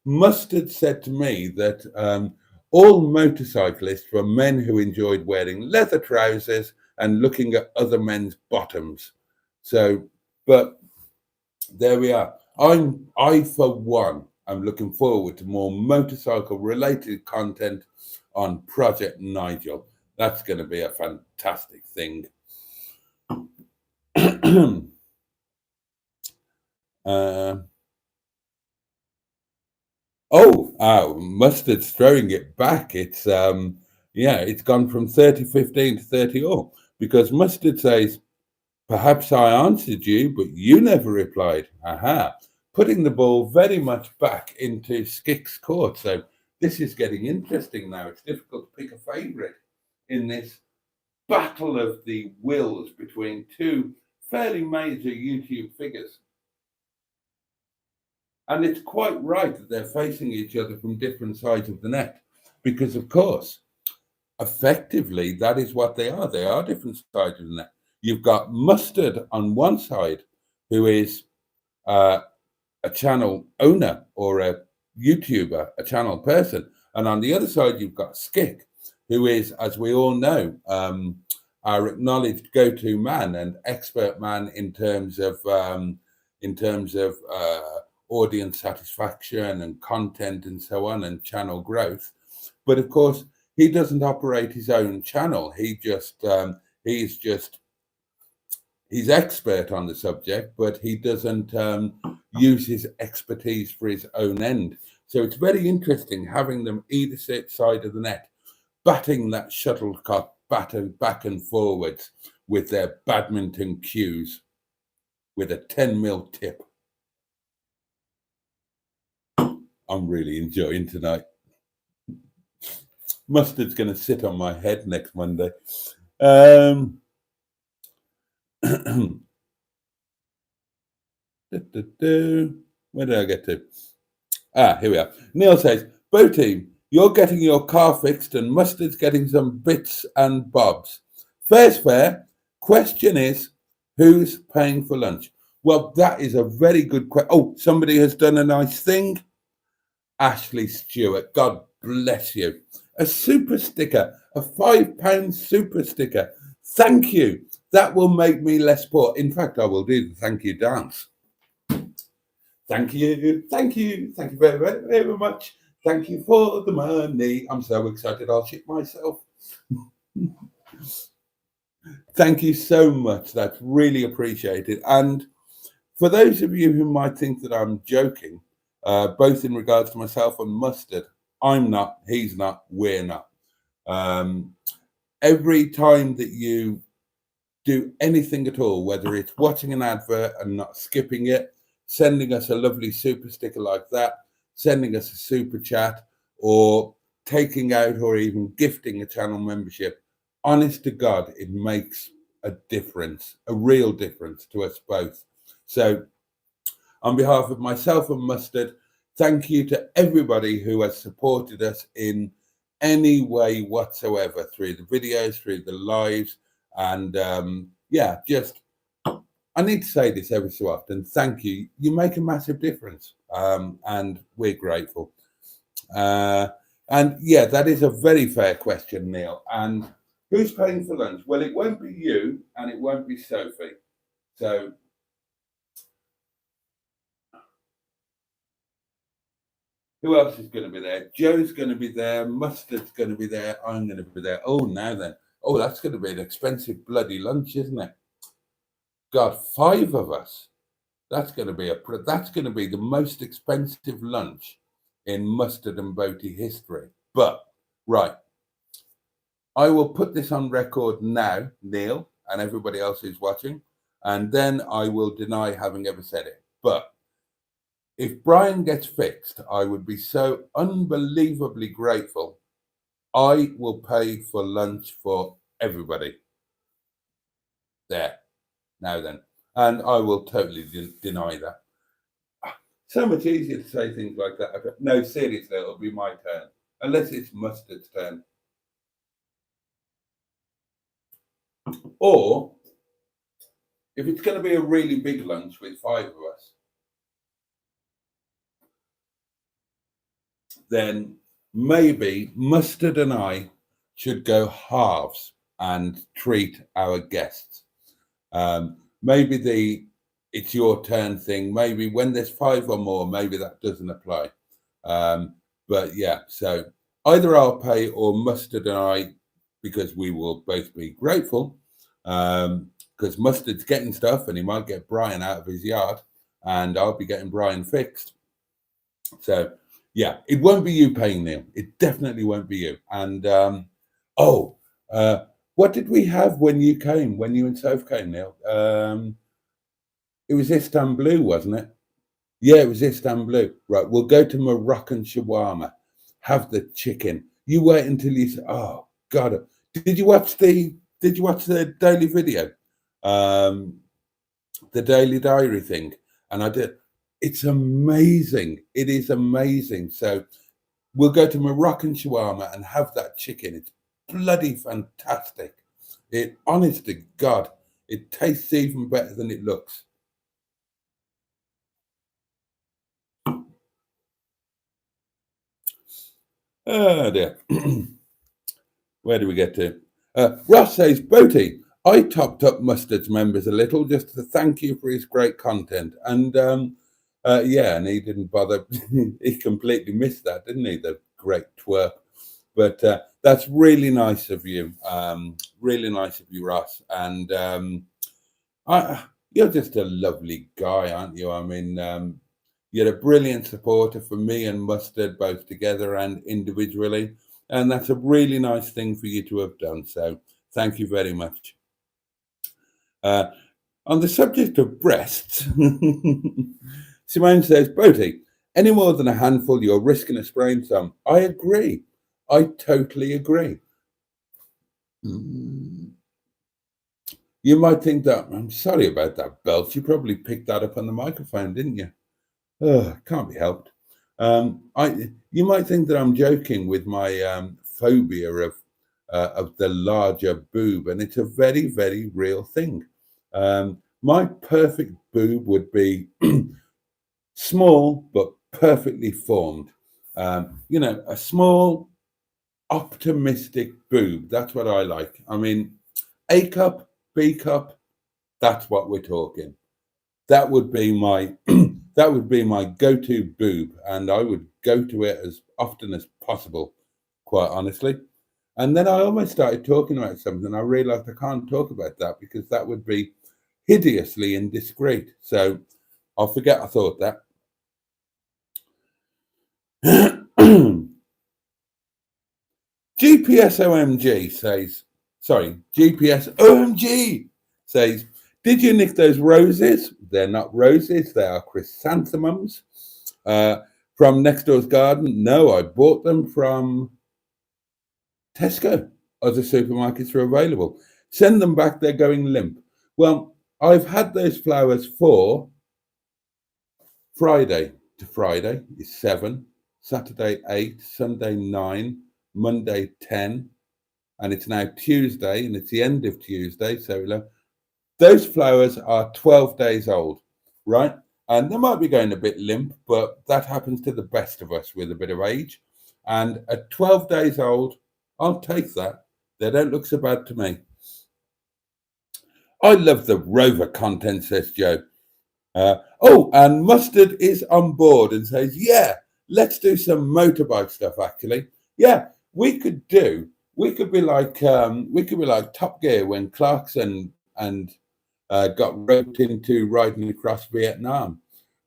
Mustard said to me that all motorcyclists were men who enjoyed wearing leather trousers and looking at other men's bottoms. So, but there we are. I for one, am looking forward to more motorcycle related content on Project Nigel. That's going to be a fantastic thing. Mustard's throwing it back. It's Yeah, it's gone from 30-15 to 30-all because Mustard says, perhaps I answered you, but you never replied. Aha. Putting the ball very much back into Skick's court. So this is getting interesting now. It's difficult to pick a favourite in this battle of the wills between two fairly major YouTube figures. And it's quite right that they're facing each other from different sides of the net because, of course, effectively, that is what they are. They are different sides of the net. You've got Mustard on one side, who is a channel owner or a YouTuber, a channel person. And on the other side, you've got Skick, who is, as we all know, our acknowledged go-to man and expert man in terms of audience satisfaction and content and so on and channel growth. But of course, he doesn't operate his own channel. He's expert on the subject, but he doesn't use his expertise for his own end. So it's very interesting having them either side of the net, batting that shuttlecock back and forwards with their badminton cues with a 10mm tip. I'm really enjoying tonight. Mustard's going to sit on my head next Monday. Where did I get to? Here we are. Neil says, Boaty, you're getting your car fixed and Mustard's getting some bits and bobs. Fair's fair. Question is, who's paying for lunch? Well, that is a very good question. Oh, somebody has done a nice thing. Ashley Stewart, God bless you. A super sticker, a £5 super sticker. Thank you. That will make me less poor. In fact, I will do the thank you dance. Thank you, thank you, thank you very, very, very much. Thank you for the money. I'm so excited I'll shit myself. Thank you so much. That's really appreciated. And for those of you who might think that I'm joking, both in regards to myself and Mustard, I'm not, he's not, we're not. Every time that you do anything at all, whether it's watching an advert and not skipping it, sending us a lovely super sticker like that, sending us a super chat, or taking out or even gifting a channel membership, honest to God, it makes a difference, a real difference to us both. So on behalf of myself and Mustard, thank you to everybody who has supported us in any way whatsoever, through the videos, through the lives, and yeah, just, I need to say this every so often, thank you. You make a massive difference, and we're grateful. And yeah, that is a very fair question, Neil. And who's paying for lunch? Well, it won't be you and it won't be Sophie. So who else is going to be there? Joe's going to be there. Mustard's going to be there. I'm going to be there. Oh, now then. Oh, that's going to be an expensive bloody lunch, isn't it? God, 5 of us. That's going to be the most expensive lunch in Mustard and Boaty history. But right, I will put this on record now, Neil, and everybody else who's watching, and then I will deny having ever said it. But if Brian gets fixed, I would be so unbelievably grateful. I will pay for lunch for everybody. There. Now then. And I will totally deny that. So much easier to say things like that. No, seriously, it'll be my turn. Unless it's Mustard's turn. Or, if it's going to be a really big lunch with 5 of us, then maybe Mustard and I should go halves and treat our guests. Maybe it's your turn thing. Maybe when there's 5 or more, maybe that doesn't apply. But yeah, so either I'll pay or Mustard and I, because we will both be grateful, because Mustard's getting stuff and he might get Brian out of his yard and I'll be getting Brian fixed. So yeah, it won't be you paying, Neil. It definitely won't be you. And Oh, what did we have when you came? When you and Soph came, Neil? It was Istanbul, wasn't it? Yeah, it was Istanbul. Right, we'll go to Moroccan shawarma. Have the chicken. You wait until you say, "Oh God!" Did you watch the? Did you watch the daily video? Um, the Daily Diary thing, and I did. It's amazing. It is amazing. So we'll go to Moroccan shawarma and have that chicken. It's bloody fantastic. It, honest to God, it tastes even better than it looks. Oh dear. Where do we get to? Ross says, Boaty, I topped up Mustard's members a little just to thank you for his great content. And yeah, and he didn't bother. He completely missed that, didn't he? The great twerp. But that's really nice of you. Really nice of you, Ross. And you're just a lovely guy, aren't you? I mean, you're a brilliant supporter for me and Mustard, both together and individually. And that's a really nice thing for you to have done. So thank you very much. On the subject of breasts, Simone says, Boaty, any more than a handful, you're risking a sprain some. I agree. I totally agree. You might think that, I'm sorry about that, Belch. You probably picked that up on the microphone, didn't you? Oh, can't be helped. You might think that I'm joking with my phobia of the larger boob, and it's a very, very real thing. My perfect boob would be small but perfectly formed. A small, optimistic boob. That's what I like. I mean, A cup, B cup. That's what we're talking. That would be my that would be my go-to boob, and I would go to it as often as possible, quite honestly. And then I almost started talking about something. I realized I can't talk about that because that would be hideously indiscreet. So I'll forget I thought that. GPS OMG says, sorry, GPS OMG says, did you nick those roses? They're not roses, they are chrysanthemums. From next door's garden? No, I bought them from Tesco. Other supermarkets are available. Send them back, they're going limp. Well, I've had those flowers for Friday to Friday is 7, Saturday 8, Sunday 9, Monday 10, and it's now Tuesday, and it's the end of Tuesday. So those flowers are 12 days old, right? And they might be going a bit limp, but that happens to the best of us with a bit of age. And at 12 days old, I'll take that. They don't look so bad to me. I love the Rover content, says Joe. And Mustard is on board and says, yeah, let's do some motorbike stuff, actually. Yeah, we could be like Top Gear when Clarkson and got roped into riding across Vietnam.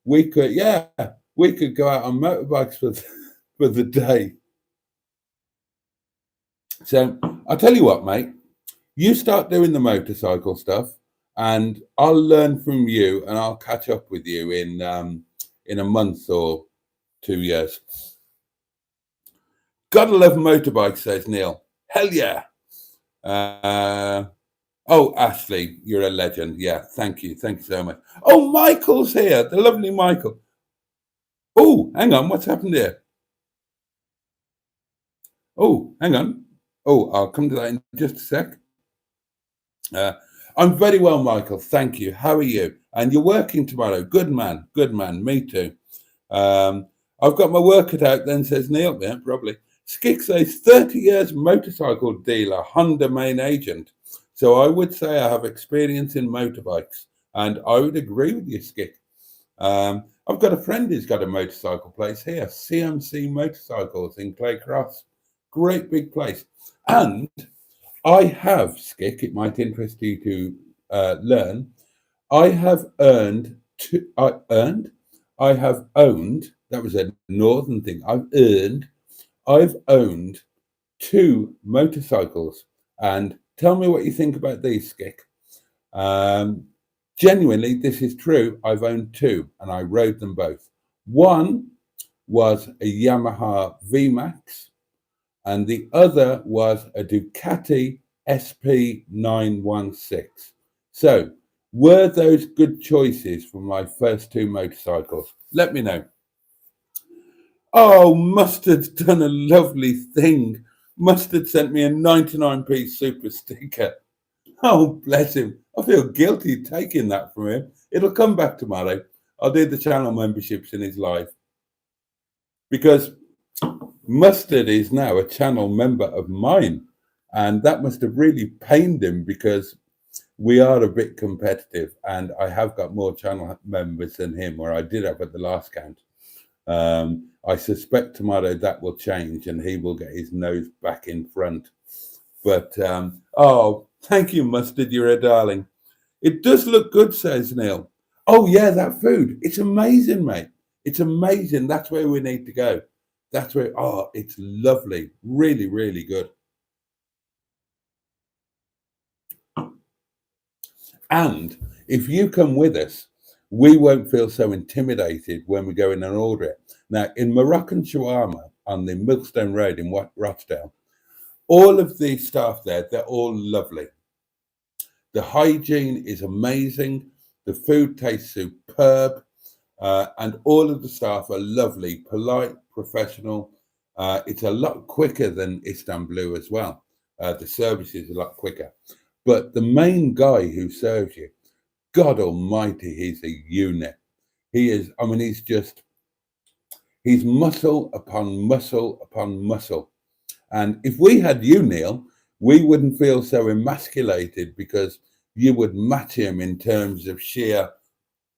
We could go out on motorbikes for the day. So I'll tell you what, mate, you start doing the motorcycle stuff and I'll learn from you and I'll catch up with you in a month or 2 years. Gotta love motorbikes, says Neil. Hell yeah. Ashley, you're a legend. Yeah, thank you. Thank you so much. Oh, Michael's here, the lovely Michael. Oh, hang on, what's happened here? Oh, hang on. Oh, I'll come to that in just a sec. I'm very well, Michael. Thank you. How are you? And you're working tomorrow. Good man. Good man. Me too. I've got my work cut out then, says Neil. Yeah, probably. Skick says 30 years motorcycle dealer, Honda main agent. So I would say I have experience in motorbikes. And I would agree with you, Skick. I've got a friend who's got a motorcycle place here, CMC Motorcycles in Clay Cross. Great big place. And I have, Skick, it might interest you to learn, I have owned, that was a northern thing, I've owned 2 motorcycles. And tell me what you think about these, Skick. Genuinely, this is true. I've owned 2 and I rode them both. One was a Yamaha VMAX and the other was a Ducati SP916. So, were those good choices for my first 2 motorcycles? Let me know. Oh, Mustard's done a lovely thing. Mustard sent me a 99p super sticker. Oh, bless him. I feel guilty taking that from him. It'll come back tomorrow. I'll do the channel memberships in his live. Because Mustard is now a channel member of mine. And that must have really pained him because we are a bit competitive. And I have got more channel members than him, or I did have at the last count. I suspect tomorrow that will change and he will get his nose back in front. But, oh, thank you, Mustard. You're a darling. It does look good, says Neil. Oh, yeah, that food. It's amazing, mate. It's amazing. That's where we need to go. That's where, oh, it's lovely. Really, really good. And if you come with us, we won't feel so intimidated when we go in and order it. Now, in Moroccan Shawarma on the Milkstone Road in Rochdale, all of the staff there, they're all lovely. The hygiene is amazing. The food tastes superb. And all of the staff are lovely, polite, professional. It's a lot quicker than Istanbul as well. The service is a lot quicker. But the main guy who serves you, God almighty, he's a unit. He is, I mean, he's muscle upon muscle upon muscle. And if we had you, Neil, we wouldn't feel so emasculated because you would match him in terms of sheer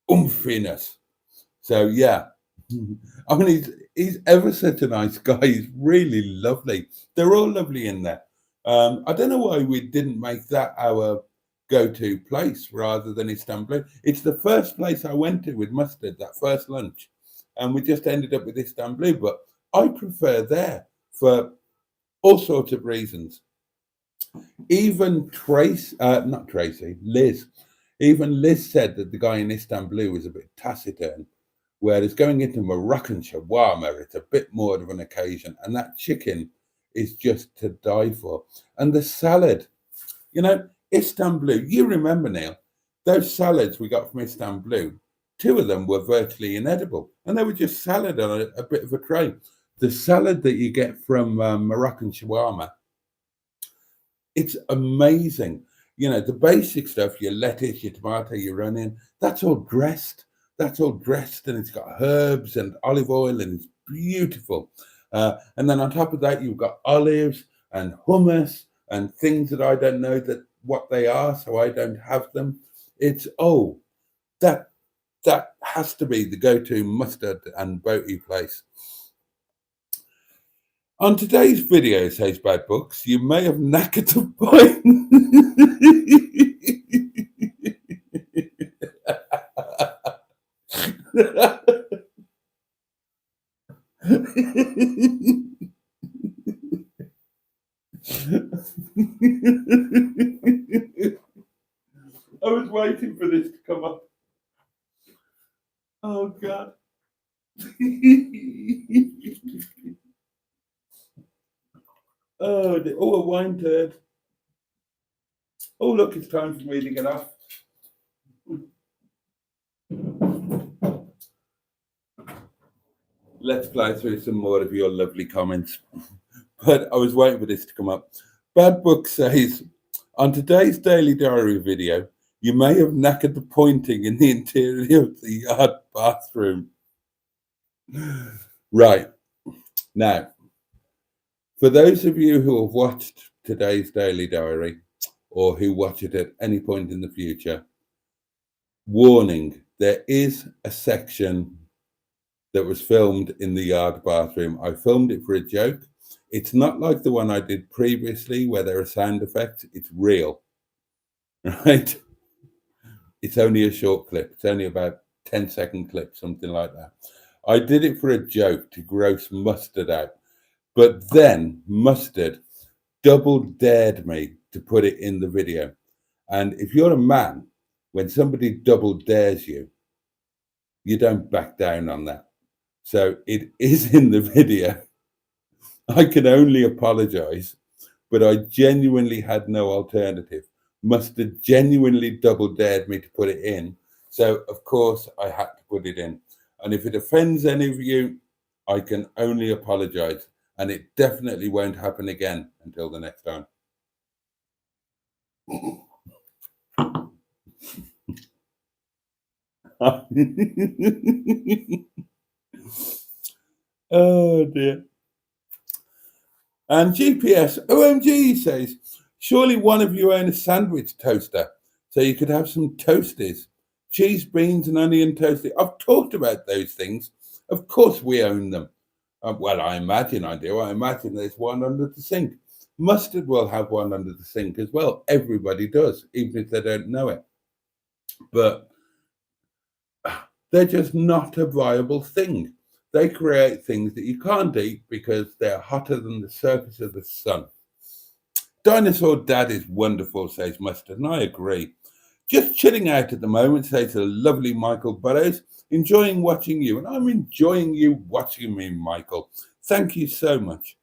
oomphiness. So, yeah, I mean, he's ever such a nice guy. He's really lovely. They're all lovely in there. I don't know why we didn't make that our go-to place rather than Istanbul. It's the first place I went to with Mustard, that first lunch. And we just ended up with Istanbul. But I prefer there for all sorts of reasons. Even Liz. Even Liz said that the guy in Istanbul was a bit taciturn. Whereas going into Moroccan shawarma, it's a bit more of an occasion. And that chicken is just to die for. And the salad, you know, Istanbul, you remember, Neil, those salads we got from Istanbul, 2 of them were virtually inedible. And they were just salad on a bit of a tray. The salad that you get from Moroccan shawarma, it's amazing. You know, the basic stuff, your lettuce, your tomato, your onion, that's all dressed. That's all dressed and it's got herbs and olive oil and it's beautiful. And then on top of that, you've got olives and hummus and things that I don't know what they are, so I don't have them. It's, oh, that has to be the go-to Mustard and Boaty place. On today's video, says Bad Books, you may have knackered the point. I was waiting for this to come up. Oh, God. Oh, a wine turd. Oh, look, it's time for me to get off. Let's fly through some more of your lovely comments. But I was waiting for this to come up. Bad Book says, on today's Daily Diary video, you may have knackered the pointing in the interior of the yard bathroom. Right. Now, for those of you who have watched today's Daily Diary or who watch it at any point in the future, warning, there is a section that was filmed in the yard bathroom. I filmed it for a joke. It's not like the one I did previously where there are sound effects. It's real, right? It's only a short clip. It's only about 10-second clip, something like that. I did it for a joke to gross Mustard out. But then Mustard double dared me to put it in the video. And if you're a man, when somebody double dares you, you don't back down on that. So it is in the video. I can only apologize, but I genuinely had no alternative. Mustard genuinely double dared me to put it in. So, of course, I had to put it in. And if it offends any of you, I can only apologize. And it definitely won't happen again until the next time. Oh, dear. And GPS, OMG, says, surely one of you own a sandwich toaster so you could have some toasties. Cheese, beans, and onion toasty. I've talked about those things. Of course we own them. Well, I imagine I do. I imagine there's one under the sink. Mustard will have one under the sink as well. Everybody does, even if they don't know it. But they're just not a viable thing. They create things that you can't eat because they're hotter than the surface of the sun. Dinosaur Dad is wonderful, says Mustard, and I agree. Just chilling out at the moment, says the lovely Michael Burrows. Enjoying watching you, and I'm enjoying you watching me, Michael. Thank you so much.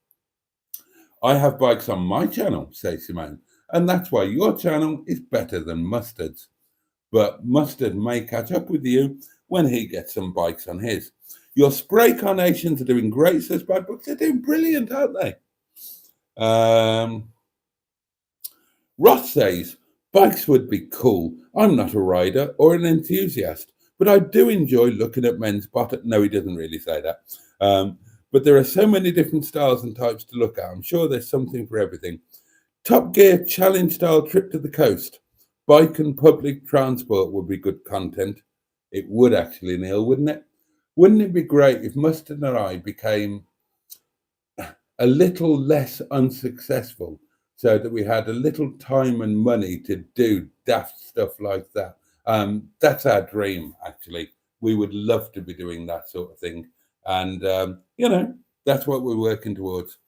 I have bikes on my channel, says Simone, and that's why your channel is better than Mustard's. But Mustard may catch up with you when he gets some bikes on his. Your spray carnations are doing great, says Bad Books. They're doing brilliant, aren't they? Ross says, bikes would be cool. I'm not a rider or an enthusiast, but I do enjoy looking at men's bottom. No, he doesn't really say that. But there are so many different styles and types to look at. I'm sure there's something for everything. Top Gear challenge style trip to the coast. Bike and public transport would be good content. It would actually, Neil, wouldn't it? Wouldn't it be great if Mustard and I became a little less unsuccessful so that we had a little time and money to do daft stuff like that? That's our dream, actually. We would love to be doing that sort of thing. And, that's what we're working towards.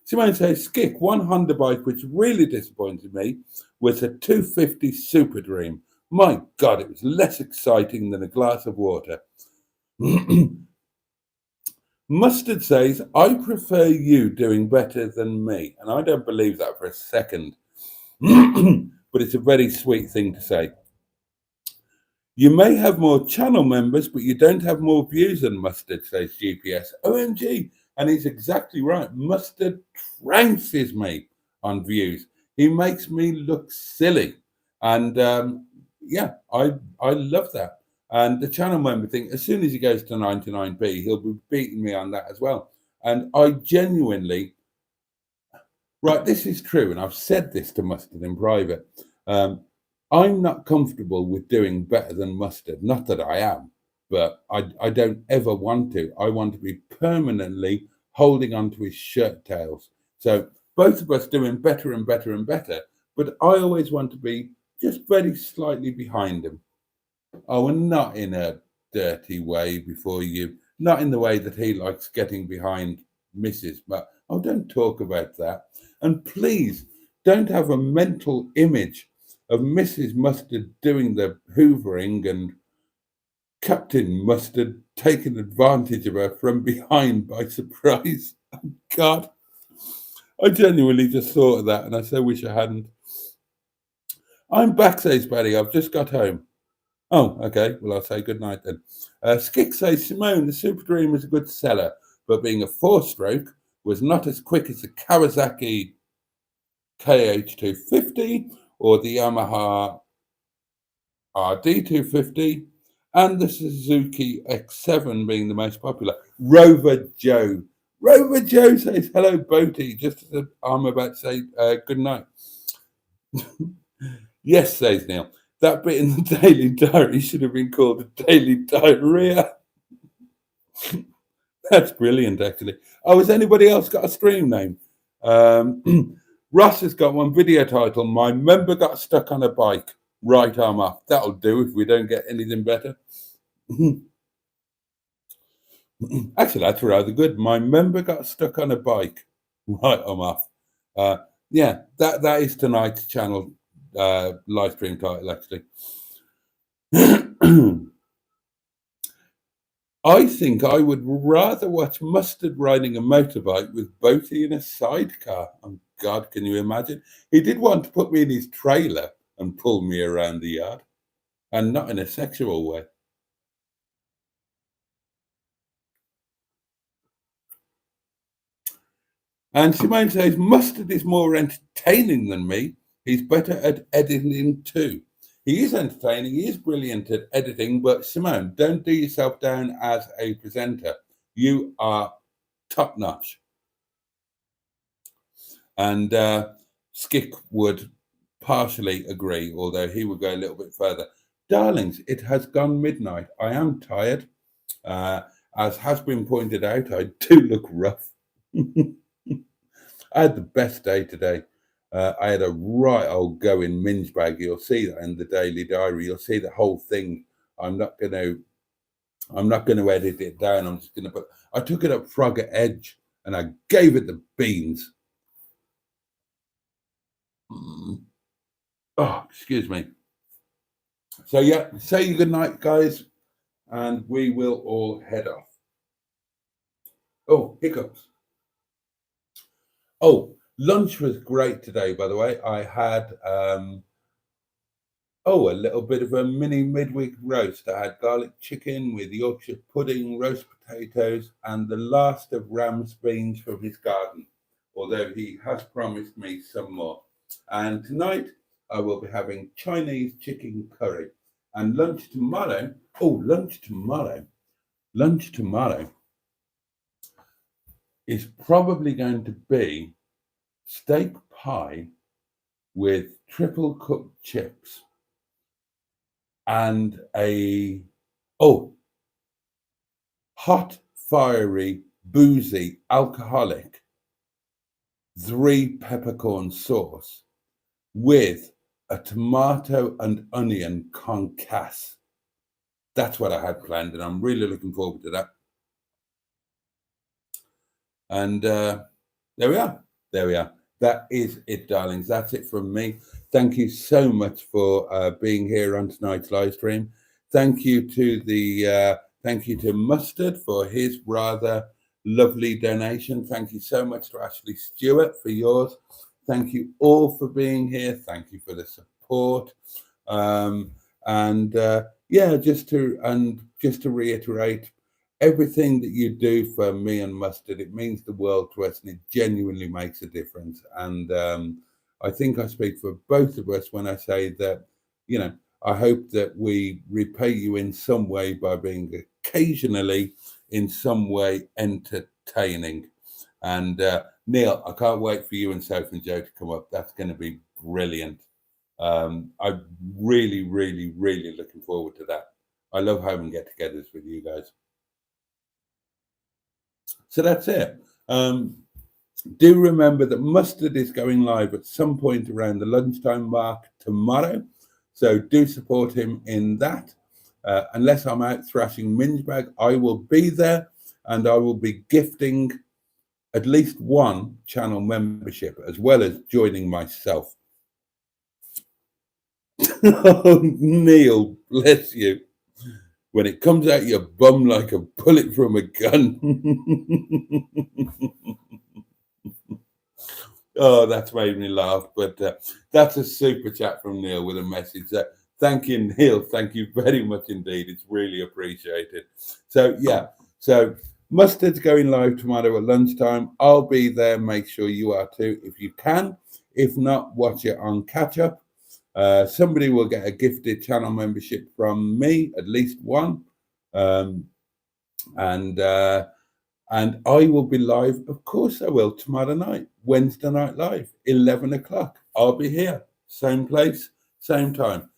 Simone says, Skick, one Honda bike which really disappointed me was a 250 Super Dream. My God, it was less exciting than a glass of water. Mustard says, I prefer you doing better than me. And I don't believe that for a second. But it's a very sweet thing to say. You may have more channel members, but you don't have more views than Mustard, says GPS. OMG. And he's exactly right. Mustard trounces me on views. He makes me look silly. And I love that. And the channel member thing, as soon as he goes to 99p, he'll be beating me on that as well. And I genuinely, right, this is true. And I've said this to Mustard in private. I'm not comfortable with doing better than Mustard. Not that I am, but I don't ever want to. I want to be permanently holding on to his shirt tails. So both of us doing better and better and better, but I always want to be just very slightly behind him. Oh, and not in a dirty way before you, not in the way that he likes getting behind Mrs. But, oh, don't talk about that. And please don't have a mental image of Mrs. Mustard doing the hoovering and Captain Mustard taking advantage of her from behind by surprise. Oh, God. I genuinely just thought of that, and I so wish I hadn't. I'm back, says Barry. I've just got home. Oh, okay. Well, I'll say good night then. Skick says, Simone, the Super Dream was a good seller, but being a four-stroke was not as quick as the Kawasaki KH250 or the Yamaha RD250 and the Suzuki X7 being the most popular. Rover Joe says, hello, Boaty, just as I'm about to say good night. Yes, says Neil. That bit in the Daily Diary should have been called the Daily Diarrhea. That's brilliant, actually. Oh, has anybody else got a stream name? Ross has got one video title, My Member Got Stuck on a Bike. Right arm off. That'll do if we don't get anything better. Actually, that's rather good. My member got stuck on a bike. Right arm off. yeah, that is tonight's channel live stream title, actually. I think I would rather watch Mustard riding a motorbike with Boaty in a sidecar. Oh, God, can you imagine? He did want to put me in his trailer and pull me around the yard, and not in a sexual way. And Simone says, Mustard is more entertaining than me. He's better at editing too. He is entertaining, he is brilliant at editing, but Simone, don't do yourself down as a presenter. You are top notch. And Skick would partially agree, although he would go a little bit further. Darlings, it has gone midnight. I am tired. As has been pointed out, I do look rough. I had the best day today. I had a right old going minge bag. You'll see that in the daily diary. You'll see the whole thing. I'm not going to edit it down. I'm just going to put. I took it up Frogger Edge and I gave it the beans. Oh, excuse me. So yeah, say your good night, guys, and we will all head off. Oh, hiccups. Oh, lunch was great today, by the way. I had a little bit of a mini midweek roast. I had garlic chicken with Yorkshire pudding, roast potatoes, and the last of ram's beans from his garden, although he has promised me some more. And tonight I will be having Chinese chicken curry. And lunch tomorrow is probably going to be steak pie with triple cooked chips and a hot, fiery, boozy, alcoholic 3 peppercorn sauce with a tomato and onion concasse. That's what I had planned, and I'm really looking forward to that. And there we are. That is it, darlings. That's it from me. Thank you so much for being here on tonight's live stream. Thank you to Mustard for his rather lovely donation. Thank you so much to Ashley Stewart for yours. Thank you all for being here. Thank you for the support. Just to reiterate, everything that you do for me and Mustard, it means the world to us, and it genuinely makes a difference. And I think I speak for both of us when I say that, I hope that we repay you in some way by being occasionally, in some way, entertaining. And Neil, I can't wait for you and Soph and Joe to come up. That's going to be brilliant. I'm really, really, really looking forward to that. I love having get-togethers with you guys. So that's it. Do remember that Mustard is going live at some point around the lunchtime mark tomorrow. So do support him in that. Unless I'm out thrashing minge bag, I will be there, and I will be gifting at least one channel membership as well as joining myself. Oh, Neil, bless you. When it comes out your bum like a bullet from a gun. Oh, that's made me laugh. But that's a super chat from Neil with a message. Thank you, Neil. Thank you very much indeed. It's really appreciated. So, yeah. So, Mustard's going live tomorrow at lunchtime. I'll be there. Make sure you are too if you can. If not, watch it on catch up. Somebody will get a gifted channel membership from me, at least one. And I will be live, of course I will, tomorrow night, Wednesday Night Live, 11 o'clock. I'll be here, same place, same time.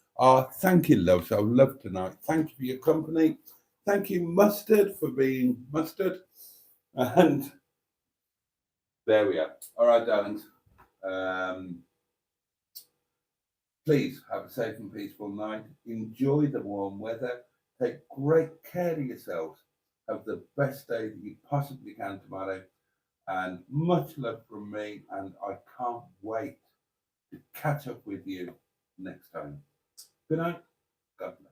Thank you, loves. I've loved tonight. Thank you for your company. Thank you, Mustard, for being Mustard. And there we are. All right, darlings. Please have a safe and peaceful night. Enjoy the warm weather. Take great care of yourselves. Have the best day that you possibly can tomorrow. And much love from me, and I can't wait to catch up with you next time. Good night. God bless.